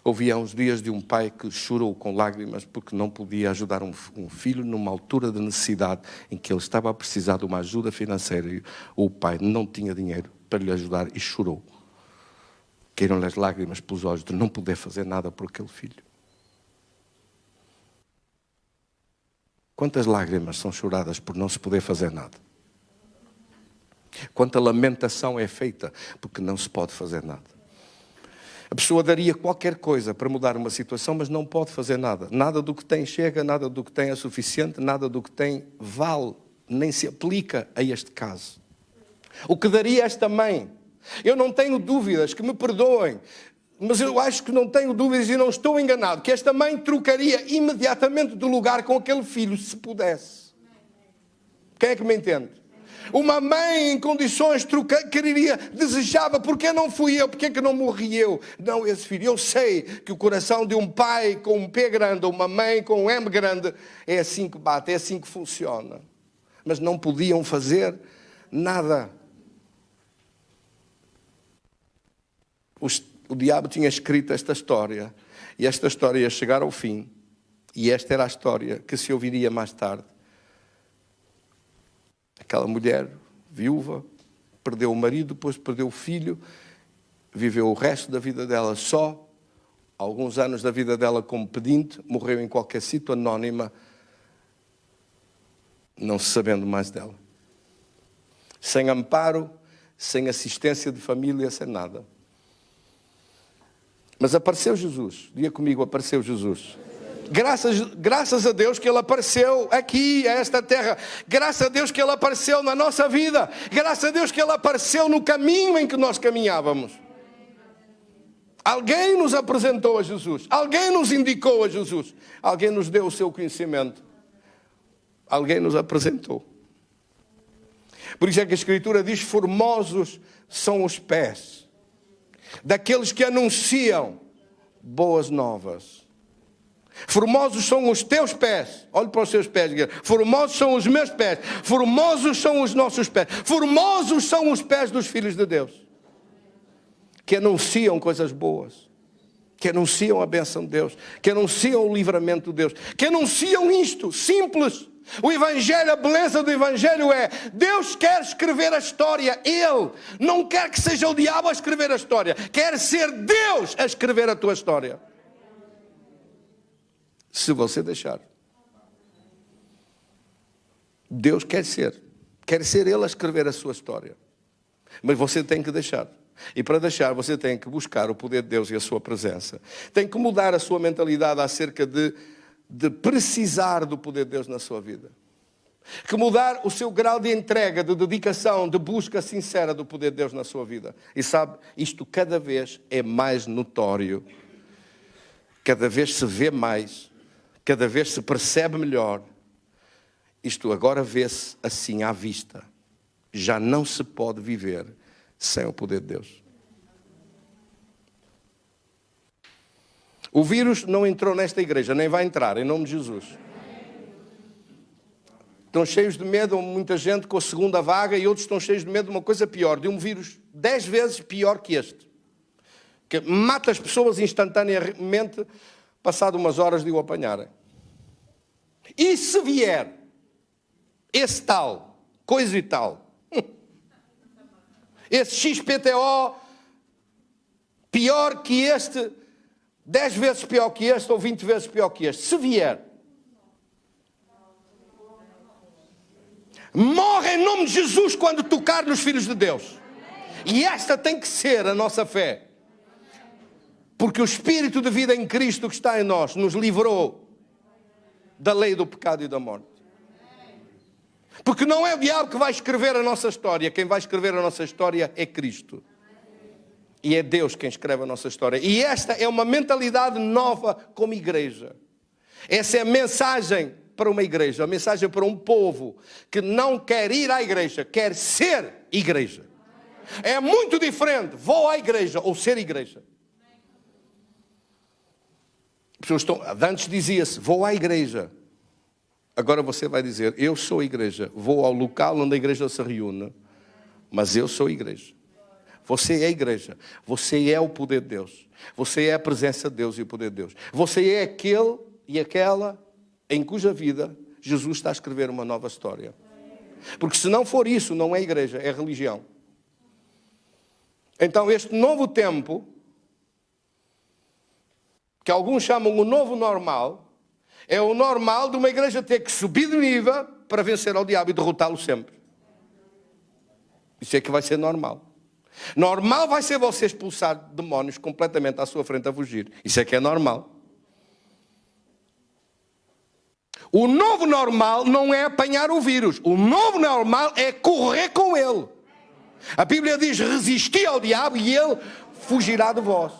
Ouvi há uns dias de um pai que chorou com lágrimas porque não podia ajudar um filho numa altura de necessidade em que ele estava a precisar de uma ajuda financeira e o pai não tinha dinheiro para lhe ajudar e chorou. Caíram-lhe as lágrimas pelos olhos de não poder fazer nada por aquele filho. Quantas lágrimas são choradas por não se poder fazer nada? Quanta lamentação é feita porque não se pode fazer nada? A pessoa daria qualquer coisa para mudar uma situação, mas não pode fazer nada. Nada do que tem chega, nada do que tem é suficiente, nada do que tem vale, nem se aplica a este caso. O que daria esta mãe? Eu não tenho dúvidas, que me perdoem, mas eu acho que não tenho dúvidas e não estou enganado, que esta mãe trocaria imediatamente de lugar com aquele filho, se pudesse. Quem é que me entende? Uma mãe em condições quereria, desejava, porque não fui eu, porque é que não morri eu? Não, esse filho. Eu sei que o coração de um pai com um P grande, ou uma mãe com um M grande, é assim que bate, é assim que funciona. Mas não podiam fazer nada. O diabo tinha escrito esta história, e esta história ia chegar ao fim, e esta era a história que se ouviria mais tarde. Aquela mulher, viúva, perdeu o marido, depois perdeu o filho, viveu o resto da vida dela só, alguns anos da vida dela como pedinte, morreu em qualquer sítio, anónima, não se sabendo mais dela. Sem amparo, sem assistência de família, sem nada. Mas apareceu Jesus, diga comigo, apareceu Jesus. Graças a Deus que Ele apareceu aqui, a esta terra. Graças a Deus que Ele apareceu na nossa vida. Graças a Deus que Ele apareceu no caminho em que nós caminhávamos. Alguém nos apresentou a Jesus. Alguém nos indicou a Jesus. Alguém nos deu o seu conhecimento. Alguém nos apresentou. Por isso é que a Escritura diz: formosos são os pés daqueles que anunciam boas novas. Formosos são os teus pés. Olhe para os seus pés. Formosos são os meus pés. Formosos são os nossos pés. Formosos são os pés dos filhos de Deus, que anunciam coisas boas, que anunciam a bênção de Deus, que anunciam o livramento de Deus, que anunciam isto, simples. O Evangelho, a beleza do Evangelho é: Deus quer escrever a história. Ele não quer que seja o diabo a escrever a história. Quer ser Deus a escrever a tua história. Se você deixar. Deus quer ser Ele a escrever a sua história. Mas você tem que deixar. E para deixar, você tem que buscar o poder de Deus e a sua presença. Tem que mudar a sua mentalidade acerca de precisar do poder de Deus na sua vida. Que mudar o seu grau de entrega, de dedicação, de busca sincera do poder de Deus na sua vida. E sabe, isto cada vez é mais notório. Cada vez se vê mais. Cada vez se percebe melhor. Isto agora vê-se assim à vista. Já não se pode viver sem o poder de Deus. O vírus não entrou nesta igreja, nem vai entrar, em nome de Jesus. Estão cheios de medo, muita gente com a segunda vaga, e outros estão cheios de medo de uma coisa pior, de um vírus 10 vezes pior que este, que mata as pessoas instantaneamente, passado umas horas de o apanharem. E se vier esse tal, coisa e tal, esse XPTO pior que este, 10 vezes pior que este ou 20 vezes pior que este, se vier, morre em nome de Jesus quando tocar nos filhos de Deus. E esta tem que ser a nossa fé. Porque o Espírito de vida em Cristo que está em nós nos livrou da lei do pecado e da morte. Porque não é o diabo que vai escrever a nossa história. Quem vai escrever a nossa história é Cristo. E é Deus quem escreve a nossa história. E esta é uma mentalidade nova como igreja. Essa é a mensagem para uma igreja. A mensagem para um povo que não quer ir à igreja, quer ser igreja. É muito diferente vou à igreja ou ser igreja. Antes dizia-se, vou à igreja. Agora você vai dizer, eu sou igreja. Vou ao local onde a igreja se reúne, mas eu sou igreja. Você é igreja. Você é o poder de Deus. Você é a presença de Deus e o poder de Deus. Você é aquele e aquela em cuja vida Jesus está a escrever uma nova história. Porque se não for isso, não é igreja, é religião. Então este novo tempo, que alguns chamam o novo normal, é o normal de uma igreja ter que subir de nível para vencer ao diabo e derrotá-lo sempre. Isso é que vai ser normal. Normal vai ser você expulsar demónios completamente à sua frente a fugir. Isso é que é normal. O novo normal não é apanhar o vírus. O novo normal é correr com ele. A Bíblia diz, resisti ao diabo e ele fugirá de vós.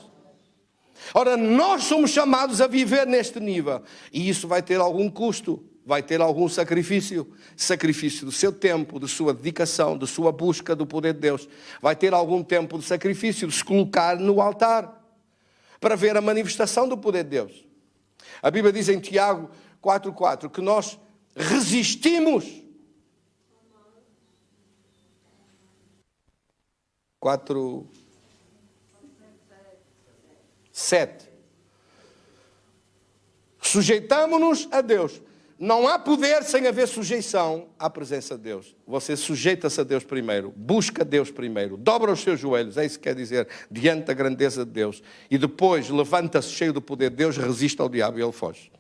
Ora, nós somos chamados a viver neste nível. E isso vai ter algum custo. Vai ter algum sacrifício. Sacrifício do seu tempo, de sua dedicação, de sua busca do poder de Deus. Vai ter algum tempo de sacrifício, de se colocar no altar. Para ver a manifestação do poder de Deus. A Bíblia diz em Tiago 4:4 que nós resistimos. 4:7. Sujeitamo-nos a Deus. Não há poder sem haver sujeição à presença de Deus. Você sujeita-se a Deus primeiro, busca Deus primeiro, dobra os seus joelhos, é isso que quer dizer, diante da grandeza de Deus. E depois levanta-se cheio do poder de Deus, resiste ao diabo e ele foge.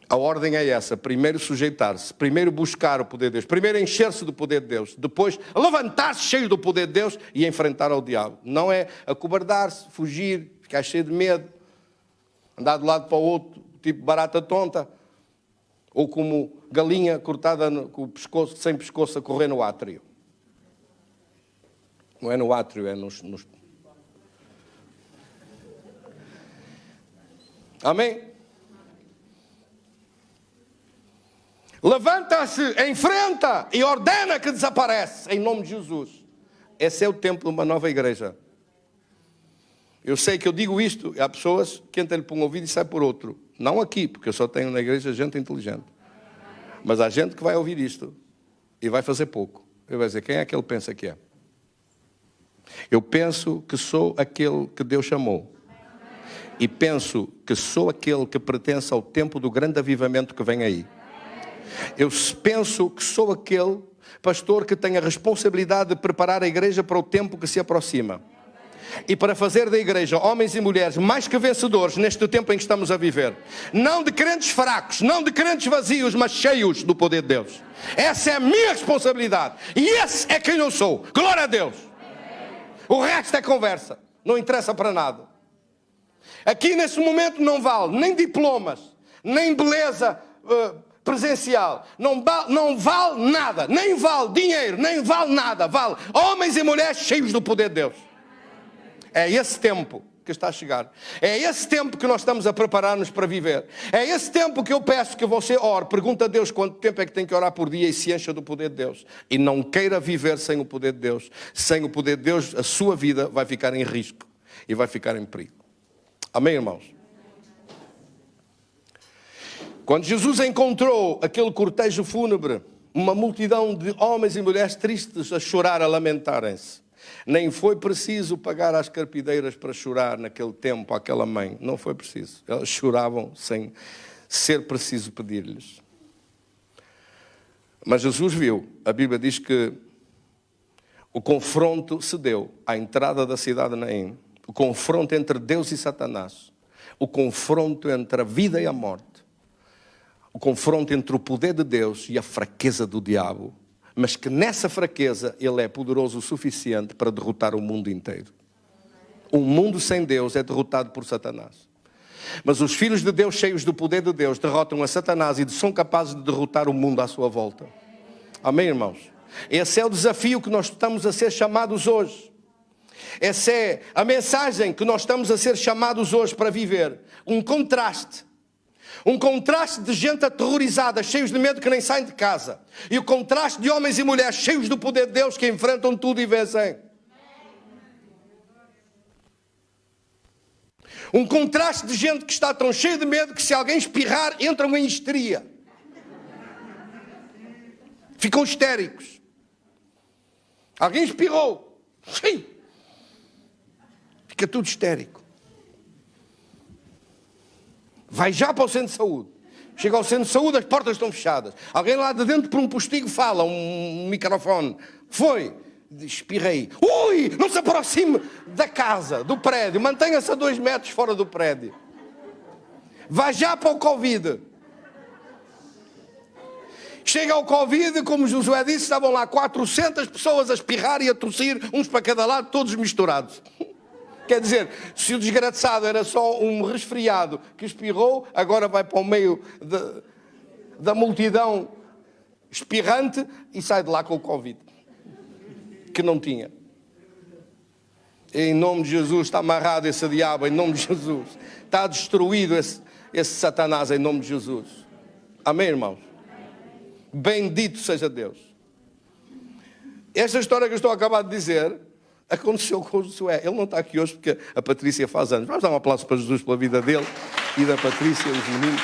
A ordem é essa, primeiro sujeitar-se, primeiro buscar o poder de Deus, primeiro encher-se do poder de Deus, depois levantar-se cheio do poder de Deus e enfrentar ao diabo. Não é acobardar-se, fugir, ficar cheio de medo, andar de um lado para o outro, tipo barata tonta, ou como galinha cortada com o pescoço, sem pescoço a correr no átrio. Não é no átrio, é nos... Amém? Levanta-se, enfrenta e ordena que desaparece, em nome de Jesus. Esse é o tempo de uma nova igreja. Eu sei que eu digo isto, há pessoas que entram por um ouvido e saem por outro. Não aqui, porque eu só tenho na igreja gente inteligente. Mas há gente que vai ouvir isto e vai fazer pouco. Eu vou dizer, quem é que ele pensa que é? Eu penso que sou aquele que Deus chamou. E penso que sou aquele que pertence ao tempo do grande avivamento que vem aí. Eu penso que sou aquele pastor que tem a responsabilidade de preparar a igreja para o tempo que se aproxima. E para fazer da igreja homens e mulheres mais que vencedores neste tempo em que estamos a viver. Não de crentes fracos, não de crentes vazios, mas cheios do poder de Deus. Essa é a minha responsabilidade. E esse é quem eu sou. Glória a Deus. O resto é conversa. Não interessa para nada. Aqui nesse momento não vale nem diplomas, nem beleza presencial. Não vale nada. Nem vale dinheiro, nem vale nada. Vale homens e mulheres cheios do poder de Deus. É esse tempo que está a chegar. É esse tempo que nós estamos a preparar-nos para viver. É esse tempo que eu peço que você ore. Pergunta a Deus quanto tempo é que tem que orar por dia e se encha do poder de Deus. E não queira viver sem o poder de Deus. Sem o poder de Deus, a sua vida vai ficar em risco. E vai ficar em perigo. Amém, irmãos? Quando Jesus encontrou aquele cortejo fúnebre, uma multidão de homens e mulheres tristes a chorar, a lamentarem-se. Nem foi preciso pagar às carpideiras para chorar naquele tempo àquela mãe. Não foi preciso. Elas choravam sem ser preciso pedir-lhes. Mas Jesus viu. A Bíblia diz que o confronto se deu à entrada da cidade de Naim. o confronto entre Deus e Satanás, o confronto entre a vida e a morte, o confronto entre o poder de Deus e a fraqueza do diabo, mas que nessa fraqueza ele é poderoso o suficiente para derrotar o mundo inteiro. Um mundo sem Deus é derrotado por Satanás. Mas os filhos de Deus, cheios do poder de Deus, derrotam a Satanás e são capazes de derrotar o mundo à sua volta. Amém, irmãos? Esse é o desafio que nós estamos a ser chamados hoje. Essa é a mensagem que nós estamos a ser chamados hoje para viver. Um contraste de gente aterrorizada, cheios de medo que nem saem de casa. E o contraste de homens e mulheres cheios do poder de Deus que enfrentam tudo e vencem. Um contraste de gente que está tão cheio de medo que se alguém espirrar, entram em histeria. Ficam histéricos. Alguém espirrou. Sim. Fica tudo histérico. Vai já para o centro de saúde. Chega ao centro de saúde, as portas estão fechadas. Alguém lá de dentro por um postigo fala, um microfone. Foi. Espirrei. Ui, não se aproxime da casa, do prédio. Mantenha-se a 2 metros fora do prédio. Vai já para o Covid. Chega ao Covid, como Josué disse, estavam lá 400 pessoas a espirrar e a tossir, uns para cada lado, todos misturados. Quer dizer, se o desgraçado era só um resfriado que espirrou, agora vai para o meio da multidão espirrante e sai de lá com o Covid. Que não tinha. Em nome de Jesus está amarrado esse diabo, em nome de Jesus. Está destruído esse Satanás, em nome de Jesus. Amém, irmãos? Bendito seja Deus. Esta história que eu estou a acabar de dizer aconteceu com o Josué. Ele não está aqui hoje porque a Patrícia faz anos. Vamos dar um aplauso para Jesus pela vida dele e da Patrícia, os meninos.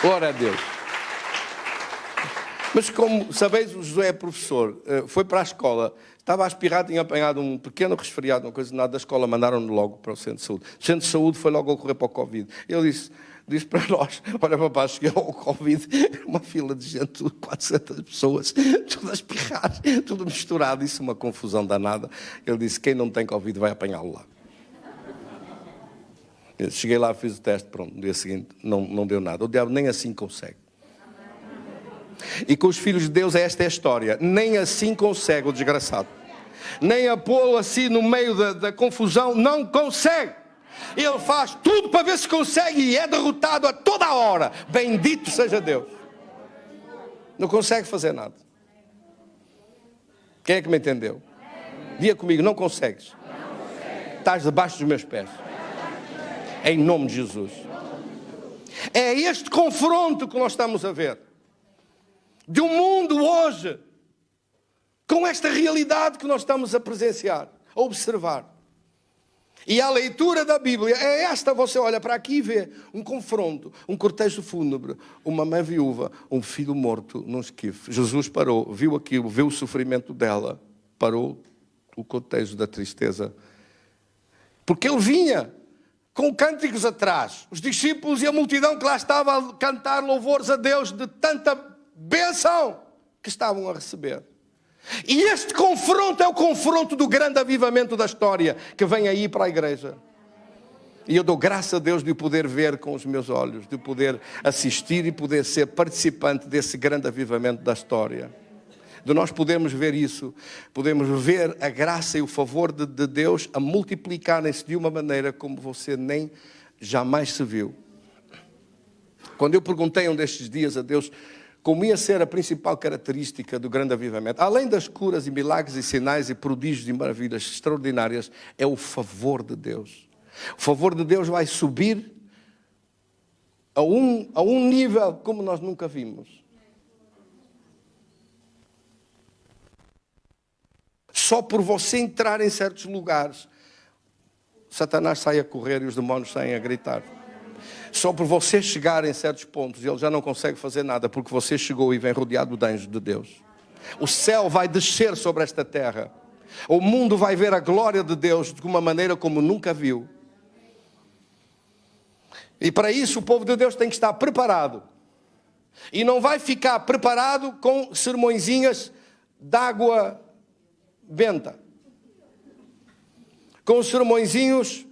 Glória a Deus. Mas como sabeis, o Josué é professor, foi para a escola, estava a espirrar, tinha apanhado um pequeno resfriado, uma coisa de nada da escola, mandaram-no logo para o centro de saúde. O centro de saúde foi logo a correr para o Covid. Ele disse para nós, olha papá, cheguei ao Covid, uma fila de gente, 400 pessoas, tudo a espirrar, tudo misturado, isso uma confusão danada. Ele disse, quem não tem Covid vai apanhá-lo lá. Eu cheguei lá, fiz o teste, pronto, no dia seguinte não deu nada. O diabo nem assim consegue. E com os filhos de Deus esta é a história. Nem assim consegue o desgraçado. Nem a pô-lo assim no meio da confusão, não consegue. Ele faz tudo para ver se consegue e é derrotado a toda a hora. Bendito seja Deus. Não consegue fazer nada. Quem é que me entendeu? Diga comigo, não consegues. Estás debaixo dos meus pés. Em nome de Jesus. É este confronto que nós estamos a ver. De um mundo hoje, com esta realidade que nós estamos a presenciar, a observar. E a leitura da Bíblia é esta, você olha para aqui e vê um confronto, um cortejo fúnebre, uma mãe viúva, um filho morto num esquife. Jesus parou, viu aquilo, viu o sofrimento dela, parou o cortejo da tristeza. Porque ele vinha com cânticos atrás, os discípulos e a multidão que lá estava a cantar louvores a Deus de tanta bênção que estavam a receber. E este confronto é o confronto do grande avivamento da história que vem aí para a igreja. E eu dou graças a Deus de o poder ver com os meus olhos, de poder assistir e poder ser participante desse grande avivamento da história. De nós podermos ver isso, podemos ver a graça e o favor de Deus a multiplicarem-se de uma maneira como você nem jamais se viu. Quando eu perguntei um destes dias a Deus como ia ser a principal característica do grande avivamento, além das curas e milagres e sinais e prodígios e maravilhas extraordinárias, é o favor de Deus. O favor de Deus vai subir a um nível como nós nunca vimos. Só por você entrar em certos lugares, Satanás sai a correr e os demónios saem a gritar. Só por você chegar em certos pontos, ele já não consegue fazer nada, porque você chegou e vem rodeado de anjos de Deus. O céu vai descer sobre esta terra. O mundo vai ver a glória de Deus de uma maneira como nunca viu. E para isso o povo de Deus tem que estar preparado. E não vai ficar preparado com sermõezinhas de água benta. com os sermõezinhos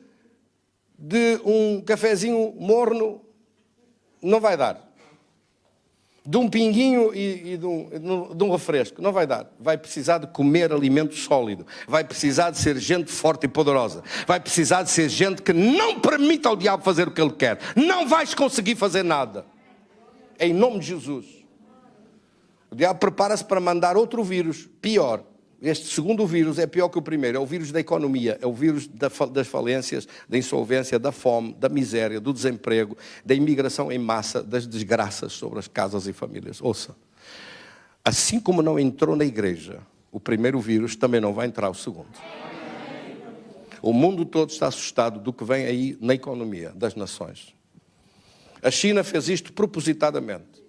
de um cafezinho morno, não vai dar. De um pinguinho e de um refresco, não vai dar. Vai precisar de comer alimento sólido. Vai precisar de ser gente forte e poderosa. Vai precisar de ser gente que não permita ao diabo fazer o que ele quer. Não vais conseguir fazer nada. Em nome de Jesus. O diabo prepara-se para mandar outro vírus, pior. Este segundo vírus é pior que o primeiro. É o vírus da economia, é o vírus das falências, da insolvência, da fome, da miséria, do desemprego, da imigração em massa, das desgraças sobre as casas e famílias. Ouça, assim como não entrou na igreja o primeiro vírus, também não vai entrar o segundo. O mundo todo está assustado do que vem aí na economia das nações. A China fez isto propositadamente.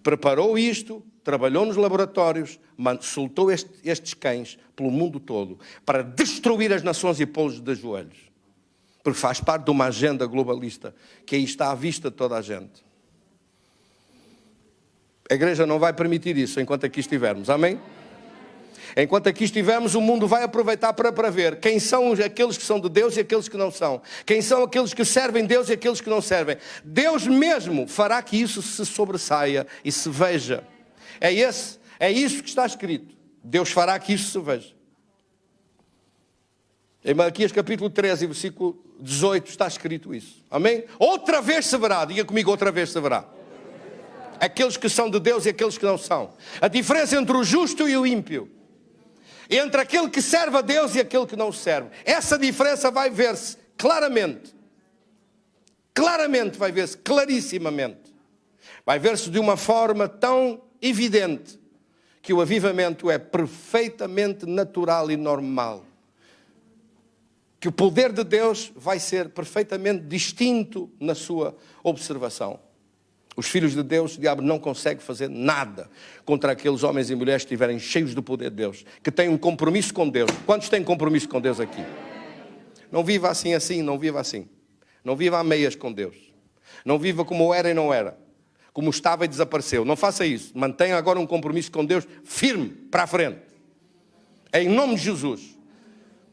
Preparou isto, trabalhou nos laboratórios, soltou estes cães pelo mundo todo para destruir as nações e pô-los de joelhos. Porque faz parte de uma agenda globalista que aí está à vista de toda a gente. A igreja não vai permitir isso enquanto aqui estivermos. Amém? Enquanto aqui estivermos, o mundo vai aproveitar para ver quem são aqueles que são de Deus e aqueles que não são. Quem são aqueles que servem Deus e aqueles que não servem. Deus mesmo fará que isso se sobressaia e se veja. É isso que está escrito. Deus fará que isso se veja. Em Malaquias capítulo 13, versículo 18, está escrito isso. Amém? Outra vez se verá. Diga comigo, outra vez se verá. Aqueles que são de Deus e aqueles que não são. A diferença entre o justo e o ímpio. Entre aquele que serve a Deus e aquele que não serve. Essa diferença vai ver-se claramente. Claramente vai ver-se, clarissimamente. Vai ver-se de uma forma tão evidente que o avivamento é perfeitamente natural e normal. Que o poder de Deus vai ser perfeitamente distinto na sua observação. Os filhos de Deus, o diabo não consegue fazer nada contra aqueles homens e mulheres que estiverem cheios do poder de Deus, que têm um compromisso com Deus. Quantos têm compromisso com Deus aqui? Não viva assim, não viva assim. Não viva a meias com Deus. Não viva como era e não era. Como estava e desapareceu. Não faça isso. Mantenha agora um compromisso com Deus firme, para a frente. Em nome de Jesus.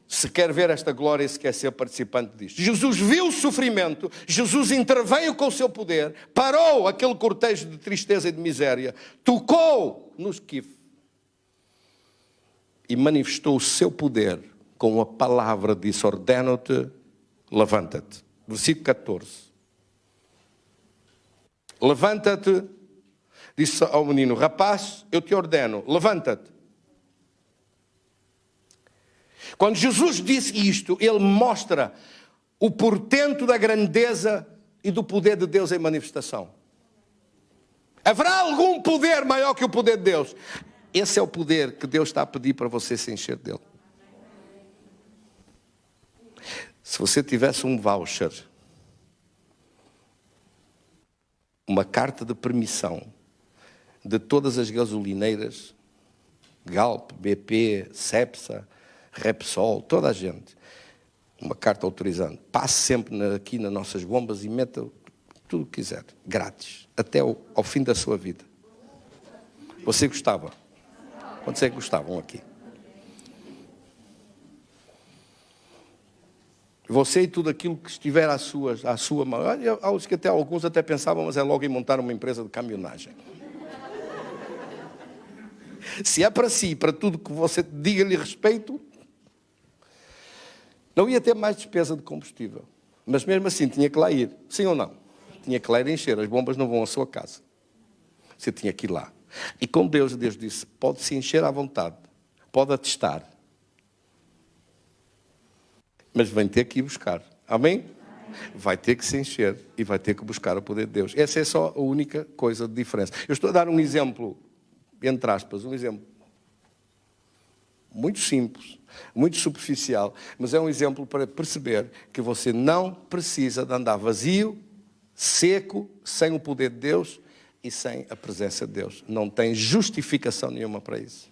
Se quer ver esta glória e se quer ser participante disto. Jesus viu o sofrimento, Jesus interveio com o seu poder, parou aquele cortejo de tristeza e de miséria, tocou no esquife e manifestou o seu poder com a palavra, disse, ordeno-te, levanta-te. Versículo 14. Levanta-te, disse ao menino, rapaz, eu te ordeno, levanta-te. Quando Jesus disse isto, ele mostra o portento da grandeza e do poder de Deus em manifestação. Haverá algum poder maior que o poder de Deus? Esse é o poder que Deus está a pedir para você se encher dele. Se você tivesse um voucher, uma carta de permissão de todas as gasolineiras, Galp, BP, Cepsa, Repsol, toda a gente, uma carta autorizando, passe sempre aqui nas nossas bombas e meta tudo o que quiser, grátis, até ao fim da sua vida. Você gostava? Quantos é que gostavam aqui? Você e tudo aquilo que estiver à sua mão. Acho que até alguns até pensavam, mas é logo em montar uma empresa de caminhonagem. Se é para si, para tudo que você diga-lhe respeito, não ia ter mais despesa de combustível. Mas mesmo assim tinha que lá ir. Sim ou não? Tinha que lá ir encher. As bombas não vão à sua casa. Você tinha que ir lá. E com Deus disse, pode se encher à vontade. Pode atestar. Mas vem ter que ir buscar. Amém? Vai ter que se encher e vai ter que buscar o poder de Deus. Essa é só a única coisa de diferença. Eu estou a dar um exemplo, entre aspas, um exemplo muito simples, muito superficial, mas é um exemplo para perceber que você não precisa de andar vazio, seco, sem o poder de Deus e sem a presença de Deus. Não tem justificação nenhuma para isso.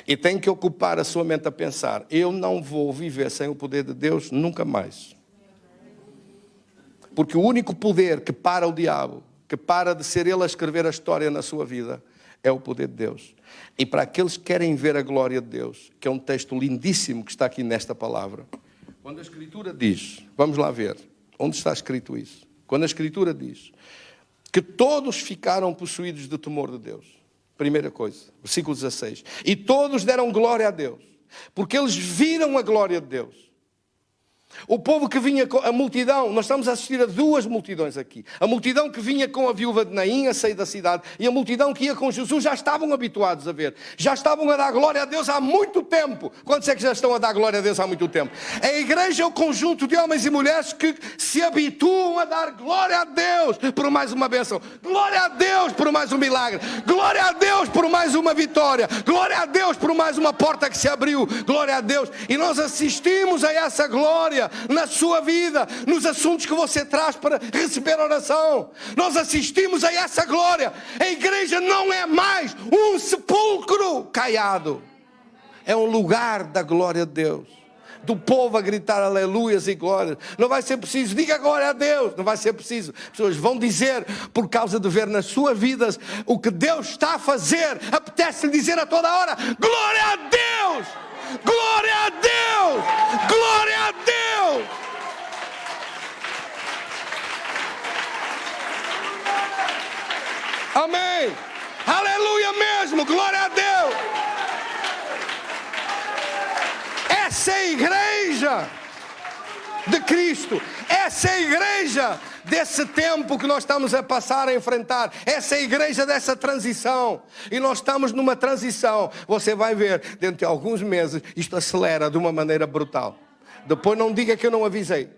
E tem que ocupar a sua mente a pensar, eu não vou viver sem o poder de Deus nunca mais. Porque o único poder que para o diabo, que para de ser ele a escrever a história na sua vida, é o poder de Deus. E para aqueles que querem ver a glória de Deus, que é um texto lindíssimo que está aqui nesta palavra, quando a Escritura diz, vamos lá ver, onde está escrito isso? Quando a Escritura diz que todos ficaram possuídos de temor de Deus, primeira coisa, versículo 16, e todos deram glória a Deus, porque eles viram a glória de Deus. O povo que vinha com a multidão, nós estamos a assistir a duas multidões aqui. A multidão que vinha com a viúva de Naim a sair da cidade e a multidão que ia com Jesus já estavam habituados a ver. Já estavam a dar glória a Deus há muito tempo. Quantos é que já estão a dar glória a Deus há muito tempo? A igreja é o conjunto de homens e mulheres que se habituam a dar glória a Deus por mais uma bênção. Glória a Deus por mais um milagre. Glória a Deus por mais uma vitória. Glória a Deus por mais uma porta que se abriu. Glória a Deus. E nós assistimos a essa glória na sua vida, nos assuntos que você traz para receber oração. Nós assistimos a essa glória. A igreja não é mais um sepulcro caiado. É um lugar da glória de Deus. Do povo a gritar aleluias e glórias. Não vai ser preciso, diga glória a Deus. Não vai ser preciso. As pessoas vão dizer, por causa de ver nas suas vidas o que Deus está a fazer. Apetece-lhe dizer a toda hora, glória a Deus! Glória a Deus! Glória a Deus! Amém! Aleluia mesmo! Glória a Deus! Essa é a igreja de Cristo. Essa é a igreja desse tempo que nós estamos a passar a enfrentar. Essa é a igreja dessa transição. E nós estamos numa transição. Você vai ver, dentro de alguns meses, isto acelera de uma maneira brutal. Depois não diga que eu não avisei.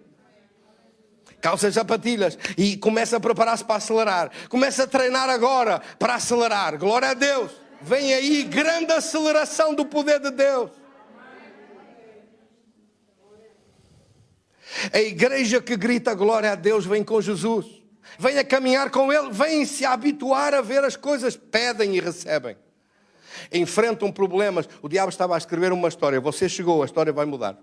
Calça as sapatilhas e começa a preparar-se para acelerar. Começa a treinar agora para acelerar. Glória a Deus. Vem aí grande aceleração do poder de Deus. A igreja que grita glória a Deus vem com Jesus. Vem a caminhar com Ele. Vem se habituar a ver as coisas. Pedem e recebem. Enfrentam problemas. O diabo estava a escrever uma história. Você chegou, a história vai mudar.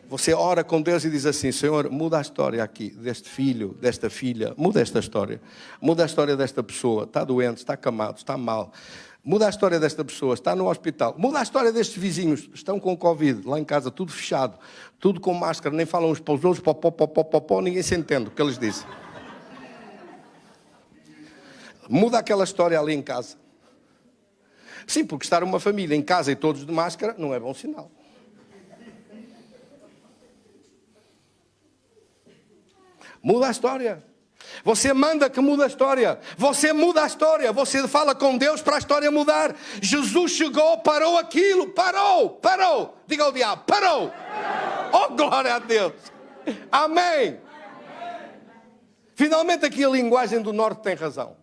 Você ora com Deus e diz assim, Senhor, muda a história aqui, deste filho, desta filha. Muda esta história. Muda a história desta pessoa. Está doente, está acamado, está mal. Muda a história desta pessoa, está no hospital. Muda a história destes vizinhos, estão com Covid, lá em casa, tudo fechado, tudo com máscara, nem falam uns para os outros, pó, ninguém se entende o que eles dizem. Muda aquela história ali em casa. Sim, porque estar uma família em casa e todos de máscara não é bom sinal. Muda a história. Você manda que muda a história. Você muda a história. Você fala com Deus para a história mudar. Jesus chegou, parou aquilo. Parou. Diga ao diabo, parou. Oh, glória a Deus. Amém. Finalmente aqui a linguagem do norte tem razão.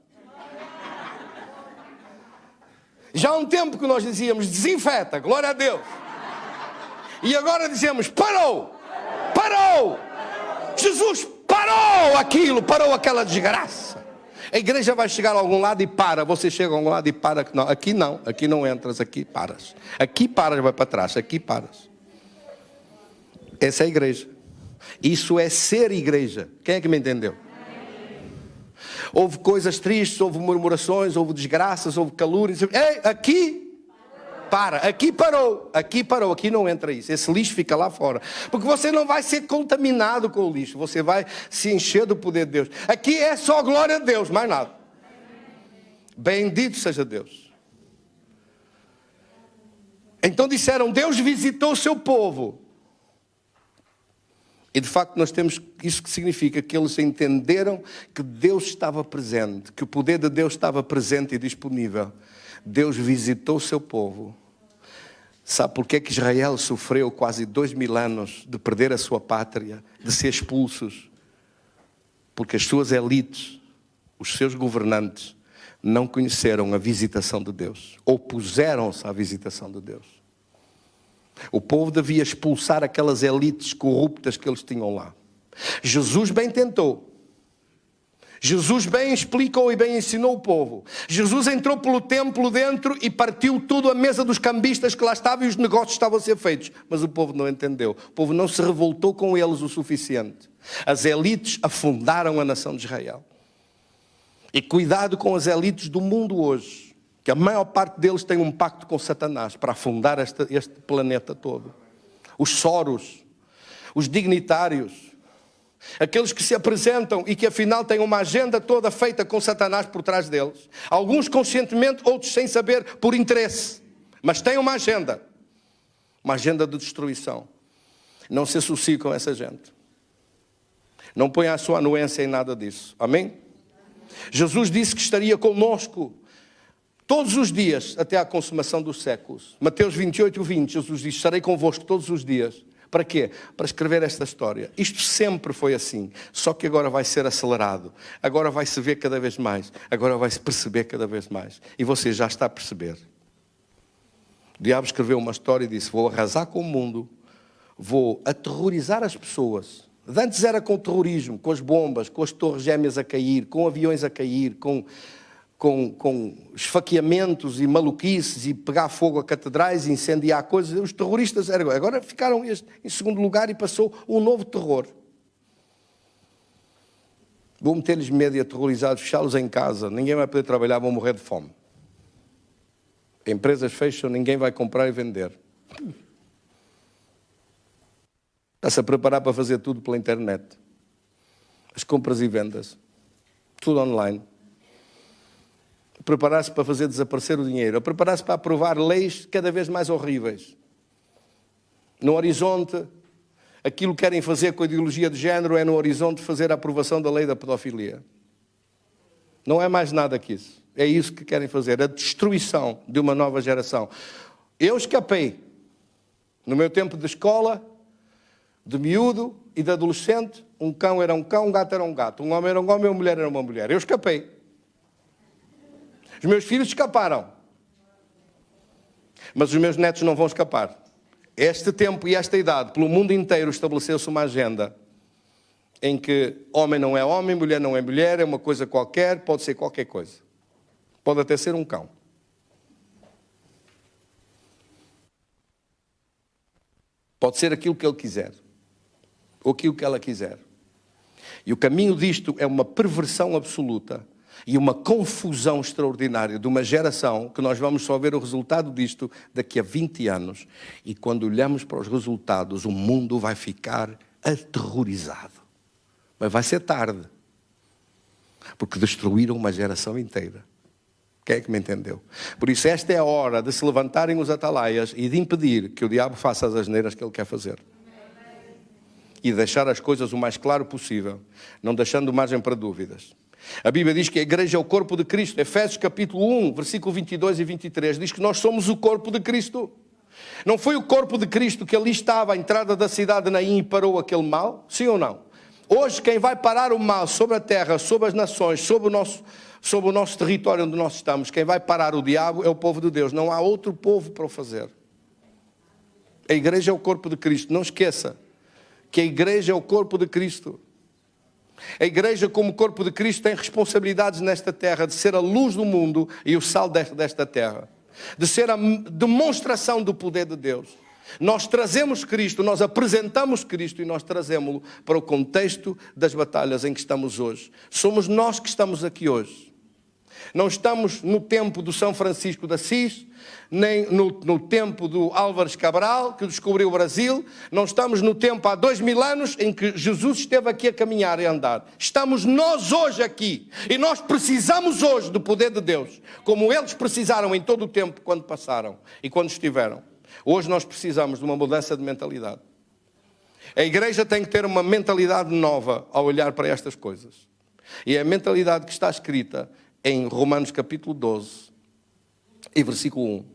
Já há um tempo que nós dizíamos desinfeta, glória a Deus. E agora dizemos parou. Jesus parou aquilo, parou aquela desgraça. A igreja vai chegar a algum lado e para. Você chega a algum lado e para. Não, aqui não entras, aqui paras. Aqui paras, vai para trás, aqui paras. Essa é a igreja. Isso é ser igreja. Quem é que me entendeu? Houve coisas tristes, houve murmurações, houve desgraças, houve calúrias. Ei, aqui para, aqui parou, aqui não entra isso. Esse lixo fica lá fora. Porque você não vai ser contaminado com o lixo, você vai se encher do poder de Deus. Aqui é só glória a Deus, mais nada. Bendito seja Deus. Então disseram, Deus visitou o seu povo. E de facto nós temos isso que significa que eles entenderam que Deus estava presente, que o poder de Deus estava presente e disponível. Deus visitou o seu povo. Sabe por que é que Israel sofreu quase 2000 anos de perder a sua pátria, de ser expulsos? Porque as suas elites, os seus governantes, não conheceram a visitação de Deus. Opuseram-se à visitação de Deus. O povo devia expulsar aquelas elites corruptas que eles tinham lá. Jesus bem tentou. Jesus bem explicou e bem ensinou o povo. Jesus entrou pelo templo dentro e partiu tudo à mesa dos cambistas que lá estavam e os negócios estavam a ser feitos. Mas o povo não entendeu. O povo não se revoltou com eles o suficiente. As elites afundaram a nação de Israel. E cuidado com as elites do mundo hoje, que a maior parte deles tem um pacto com Satanás para afundar este planeta todo. Os Soros, os dignitários, aqueles que se apresentam e que afinal têm uma agenda toda feita com Satanás por trás deles. Alguns conscientemente, outros sem saber, por interesse. Mas têm uma agenda de destruição. Não se associe com essa gente. Não ponha a sua anuência em nada disso. Amém? Jesus disse que estaria conosco todos os dias até à consumação dos séculos. Mateus 28, 20, Jesus disse: estarei convosco todos os dias. Para quê? Para escrever esta história. Isto sempre foi assim, só que agora vai ser acelerado. Agora vai-se ver cada vez mais. Agora vai-se perceber cada vez mais. E você já está a perceber. O diabo escreveu uma história e disse: vou arrasar com o mundo, vou aterrorizar as pessoas. Antes era com o terrorismo, com as bombas, com as torres gêmeas a cair, com aviões a cair, com esfaqueamentos e maluquices e pegar fogo a catedrais e incendiar coisas. Os terroristas agora ficaram em segundo lugar e passou um novo terror. Vou meter-lhes medo e aterrorizados, fechá-los em casa, ninguém vai poder trabalhar, vão morrer de fome. Empresas fecham, ninguém vai comprar e vender. Está-se a preparar para fazer tudo pela internet. As compras e vendas. Tudo online. Preparar-se para fazer desaparecer o dinheiro. Preparar-se para aprovar leis cada vez mais horríveis. No horizonte, aquilo que querem fazer com a ideologia de género é no horizonte fazer a aprovação da lei da pedofilia. Não é mais nada que isso. É isso que querem fazer. A destruição de uma nova geração. Eu escapei. No meu tempo de escola, de miúdo e de adolescente, um cão era um cão, um gato era um gato. Um homem era um homem, uma mulher era uma mulher. Eu escapei. Os meus filhos escaparam. Mas os meus netos não vão escapar. Este tempo e esta idade, pelo mundo inteiro, estabeleceu-se uma agenda em que homem não é homem, mulher não é mulher, é uma coisa qualquer, pode ser qualquer coisa. Pode até ser um cão. Pode ser aquilo que ele quiser. Ou aquilo que ela quiser. E o caminho disto é uma perversão absoluta e uma confusão extraordinária de uma geração que nós vamos só ver o resultado disto daqui a 20 anos. E quando olhamos para os resultados, o mundo vai ficar aterrorizado. Mas vai ser tarde. Porque destruíram uma geração inteira. Quem é que me entendeu? Por isso esta é a hora de se levantarem os atalaias e de impedir que o diabo faça as asneiras que ele quer fazer. E deixar as coisas o mais claro possível, não deixando margem para dúvidas. A Bíblia diz que a igreja é o corpo de Cristo. Efésios capítulo 1, versículo 22 e 23, diz que nós somos o corpo de Cristo. Não foi o corpo de Cristo que ali estava à entrada da cidade de Naim e parou aquele mal? Sim ou não? Hoje quem vai parar o mal sobre a terra, sobre as nações, sobre o nosso território onde nós estamos, quem vai parar o diabo é o povo de Deus. Não há outro povo para o fazer. A igreja é o corpo de Cristo. Não esqueça que a igreja é o corpo de Cristo. A igreja, como corpo de Cristo, tem responsabilidades nesta terra de ser a luz do mundo e o sal desta terra. De ser a demonstração do poder de Deus. Nós trazemos Cristo, nós apresentamos Cristo e nós trazemos-lo para o contexto das batalhas em que estamos hoje. Somos nós que estamos aqui hoje. Não estamos no tempo do São Francisco de Assis, nem no tempo do Álvares Cabral, que descobriu o Brasil. Não estamos no tempo há 2000 anos em que Jesus esteve aqui a caminhar e a andar. Estamos nós hoje aqui. E nós precisamos hoje do poder de Deus, como eles precisaram em todo o tempo quando passaram e quando estiveram. Hoje nós precisamos de uma mudança de mentalidade. A igreja tem que ter uma mentalidade nova ao olhar para estas coisas. E é a mentalidade que está escrita em Romanos capítulo 12 e versículo 1.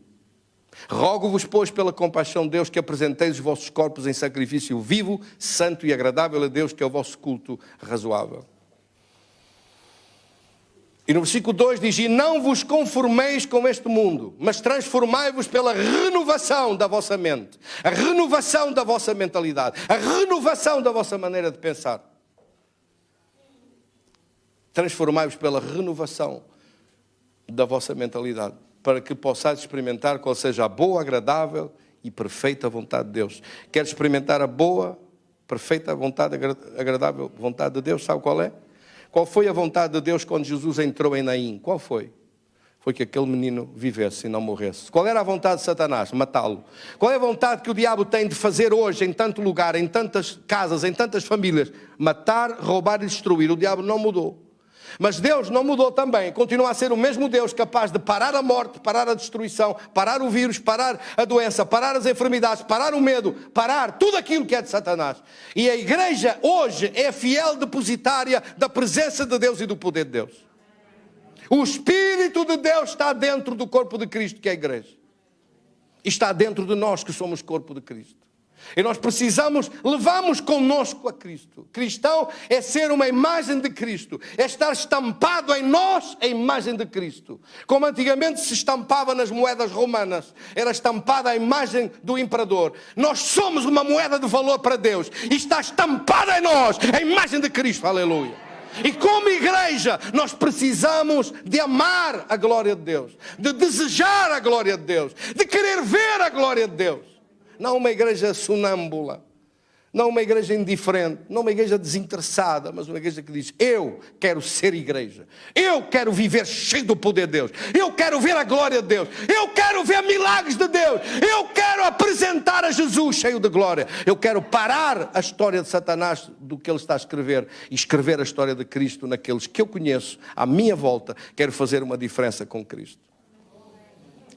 Rogo-vos, pois, pela compaixão de Deus, que apresenteis os vossos corpos em sacrifício vivo, santo e agradável a Deus, que é o vosso culto razoável. E no versículo 2 diz: e não vos conformeis com este mundo, mas transformai-vos pela renovação da vossa mente, a renovação da vossa mentalidade, a renovação da vossa maneira de pensar. Transformai-vos pela renovação da vossa mentalidade, para que possais experimentar qual seja a boa, agradável e perfeita vontade de Deus. Queres experimentar a boa, perfeita vontade, agradável vontade de Deus? Sabe qual é? Qual foi a vontade de Deus quando Jesus entrou em Naim? Qual foi? Foi que aquele menino vivesse e não morresse. Qual era a vontade de Satanás? Matá-lo. Qual é a vontade que o diabo tem de fazer hoje em tanto lugar, em tantas casas, em tantas famílias? Matar, roubar e destruir. O diabo não mudou. Mas Deus não mudou também. Continua a ser o mesmo Deus capaz de parar a morte, parar a destruição, parar o vírus, parar a doença, parar as enfermidades, parar o medo, parar tudo aquilo que é de Satanás. E a igreja hoje é fiel depositária da presença de Deus e do poder de Deus. O Espírito de Deus está dentro do corpo de Cristo, que é a igreja. E está dentro de nós, que somos corpo de Cristo. E nós levamos connosco a Cristo. Cristão é ser uma imagem de Cristo. É estar estampado em nós a imagem de Cristo. Como antigamente se estampava nas moedas romanas. Era estampada a imagem do imperador. Nós somos uma moeda de valor para Deus. E está estampada em nós a imagem de Cristo. Aleluia. E como igreja, nós precisamos de amar a glória de Deus, de desejar a glória de Deus, de querer ver a glória de Deus. Não uma igreja sonâmbula, não uma igreja indiferente, não uma igreja desinteressada, mas uma igreja que diz: eu quero ser igreja, eu quero viver cheio do poder de Deus, eu quero ver a glória de Deus, eu quero ver milagres de Deus, eu quero apresentar a Jesus cheio de glória, eu quero parar a história de Satanás do que ele está a escrever e escrever a história de Cristo naqueles que eu conheço à minha volta. Quero fazer uma diferença com Cristo.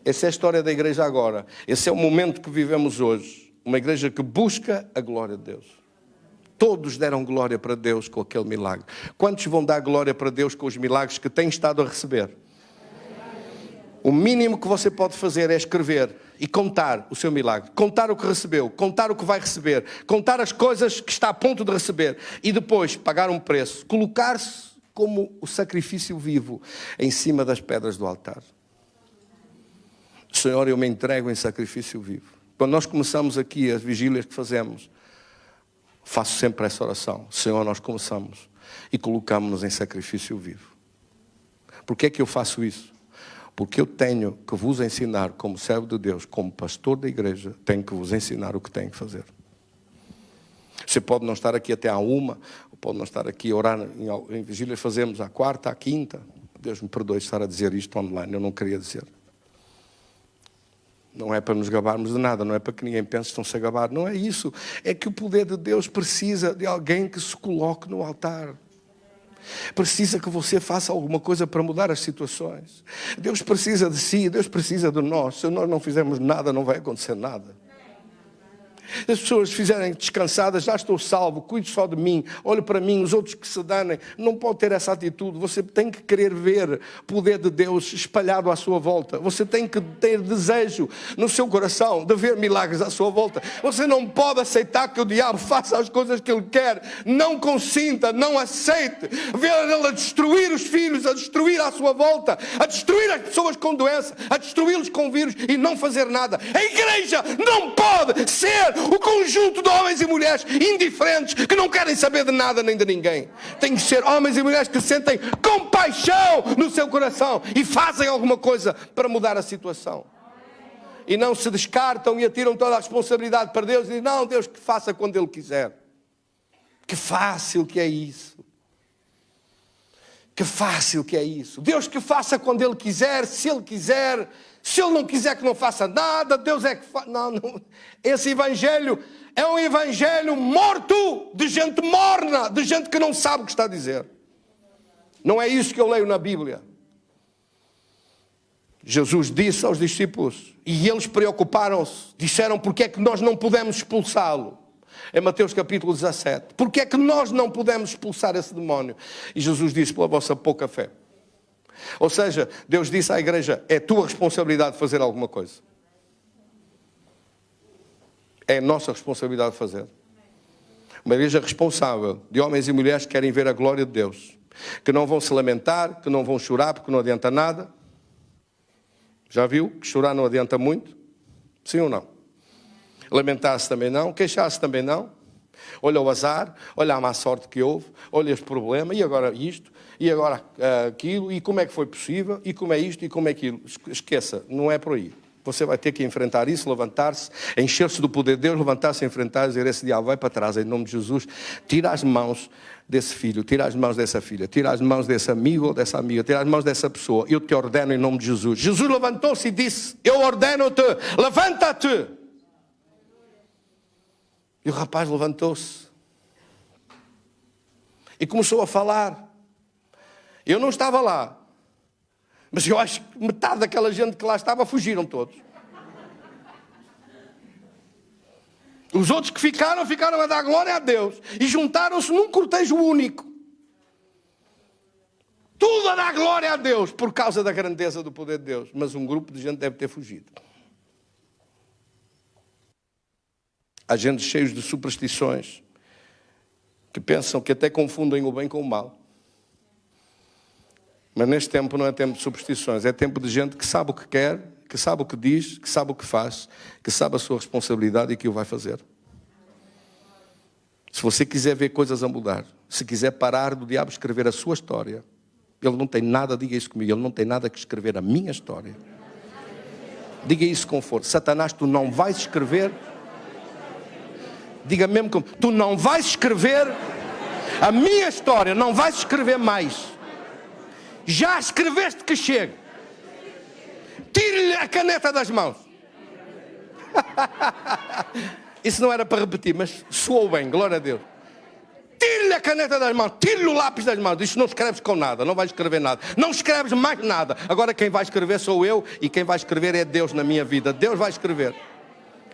Essa é a história da igreja agora. Esse é o momento que vivemos hoje. Uma igreja que busca a glória de Deus. Todos deram glória para Deus com aquele milagre. Quantos vão dar glória para Deus com os milagres que têm estado a receber? O mínimo que você pode fazer é escrever e contar o seu milagre. Contar o que recebeu, contar o que vai receber, contar as coisas que está a ponto de receber e depois pagar um preço. Colocar-se como o sacrifício vivo em cima das pedras do altar. Senhor, eu me entrego em sacrifício vivo. Quando nós começamos aqui as vigílias que fazemos, faço sempre essa oração. Senhor, nós começamos e colocamos-nos em sacrifício vivo. Por que é que eu faço isso? Porque eu tenho que vos ensinar, como servo de Deus, como pastor da igreja, tenho que vos ensinar o que tenho que fazer. Você pode não estar aqui até à 1, pode não estar aqui a orar em vigílias, fazemos à 4ª, à 5ª. Deus me perdoe estar a dizer isto online, eu não queria dizer. Não é para nos gabarmos de nada, não é para que ninguém pense que estão-se a gabar. Não é isso. É que o poder de Deus precisa de alguém que se coloque no altar. Precisa que você faça alguma coisa para mudar as situações. Deus precisa de si, Deus precisa de nós. Se nós não fizermos nada, não vai acontecer nada. Se as pessoas fizerem descansadas, já estou salvo, cuido só de mim, olho para mim, os outros que se danem, não pode ter essa atitude. Você tem que querer ver o poder de Deus espalhado à sua volta. Você tem que ter desejo no seu coração de ver milagres à sua volta. Você não pode aceitar que o diabo faça as coisas que ele quer. Não consinta, não aceite. Ver ele a destruir os filhos, a destruir à sua volta, a destruir as pessoas com doença, a destruí-los com vírus e não fazer nada. A igreja não pode ser o conjunto de homens e mulheres indiferentes que não querem saber de nada nem de ninguém. Tem que ser homens e mulheres que sentem compaixão no seu coração e fazem alguma coisa para mudar a situação. E não se descartam e atiram toda a responsabilidade para Deus e dizem: não, Deus que faça quando Ele quiser. Que fácil que é isso. Que fácil que é isso. Deus que faça quando Ele quiser, se Ele quiser. Se Ele não quiser que não faça nada, Deus é que faz. Não. Esse evangelho é um evangelho morto, de gente morna, de gente que não sabe o que está a dizer. Não é isso que eu leio na Bíblia. Jesus disse aos discípulos, e eles preocuparam-se, disseram: porque é que nós não podemos expulsá-lo? Em Mateus capítulo 17. Porque é que nós não podemos expulsar esse demónio? E Jesus disse: pela vossa pouca fé. Ou seja, Deus disse à igreja: é tua responsabilidade fazer alguma coisa. É nossa responsabilidade fazer. Uma igreja responsável de homens e mulheres que querem ver a glória de Deus. Que não vão se lamentar, que não vão chorar porque não adianta nada. Já viu que chorar não adianta muito? Sim ou não? Lamentar-se também não, queixar-se também não. Olha o azar, olha a má sorte que houve, olha este problema, e agora isto, e agora aquilo, e como é que foi possível, e como é isto, e como é aquilo. Esqueça, não é por aí. Você vai ter que enfrentar isso, levantar-se, encher-se do poder de Deus, levantar-se, enfrentar e dizer: esse diabo vai para trás, em nome de Jesus. Tira as mãos desse filho, tira as mãos dessa filha, tira as mãos desse amigo ou dessa amiga, tira as mãos dessa pessoa. Eu te ordeno em nome de Jesus. Jesus levantou-se e disse: eu ordeno-te, levanta-te. E o rapaz levantou-se e começou a falar. Eu não estava lá, mas eu acho que metade daquela gente que lá estava fugiram todos. Os outros que ficaram a dar glória a Deus e juntaram-se num cortejo único. Tudo a dar glória a Deus por causa da grandeza do poder de Deus. Mas um grupo de gente deve ter fugido. Há gente cheios de superstições que pensam que até confundem o bem com o mal. Mas neste tempo não é tempo de superstições, é tempo de gente que sabe o que quer, que sabe o que diz, que sabe o que faz, que sabe a sua responsabilidade e que o vai fazer. Se você quiser ver coisas a mudar, se quiser parar do diabo escrever a sua história, ele não tem nada, diga isso comigo, ele não tem nada que escrever a minha história. Diga isso com força. Satanás, tu não vais escrever, diga mesmo como, tu não vais escrever a minha história, não vais escrever mais. Já escreveste que chega. Tire-lhe a caneta das mãos. Isso não era para repetir, mas soou bem, glória a Deus. Tire-lhe a caneta das mãos, tire-lhe o lápis das mãos. Diz: não escreves com nada, não vais escrever nada. Não escreves mais nada. Agora quem vai escrever sou eu e quem vai escrever é Deus na minha vida. Deus vai escrever.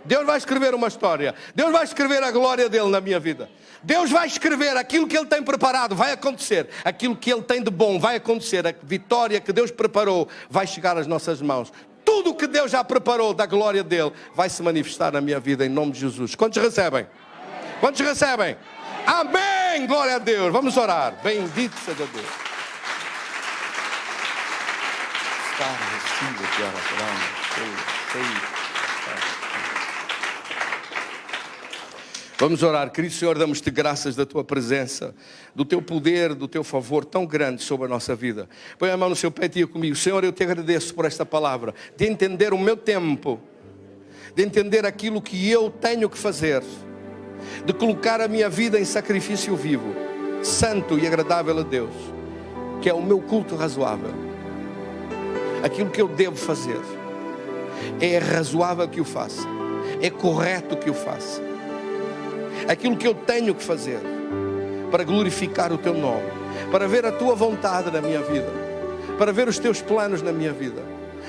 Deus vai escrever uma história. Deus vai escrever a glória dele na minha vida. Deus vai escrever aquilo que ele tem preparado, vai acontecer. Aquilo que ele tem de bom vai acontecer. A vitória que Deus preparou vai chegar às nossas mãos. Tudo o que Deus já preparou da glória dele vai se manifestar na minha vida em nome de Jesus. Quantos recebem? Quantos recebem? Amém! Glória a Deus. Vamos orar. Bendito seja Deus. Vamos orar. Querido Senhor, damos-te graças da tua presença, do teu poder, do teu favor tão grande sobre a nossa vida. Põe a mão no seu peito e diga comigo: Senhor, eu te agradeço por esta palavra, de entender o meu tempo, de entender aquilo que eu tenho que fazer, de colocar a minha vida em sacrifício vivo, santo e agradável a Deus, que é o meu culto razoável. Aquilo que eu devo fazer é razoável que o faça, é correto que o faça. Aquilo que eu tenho que fazer para glorificar o teu nome, para ver a tua vontade na minha vida, para ver os teus planos na minha vida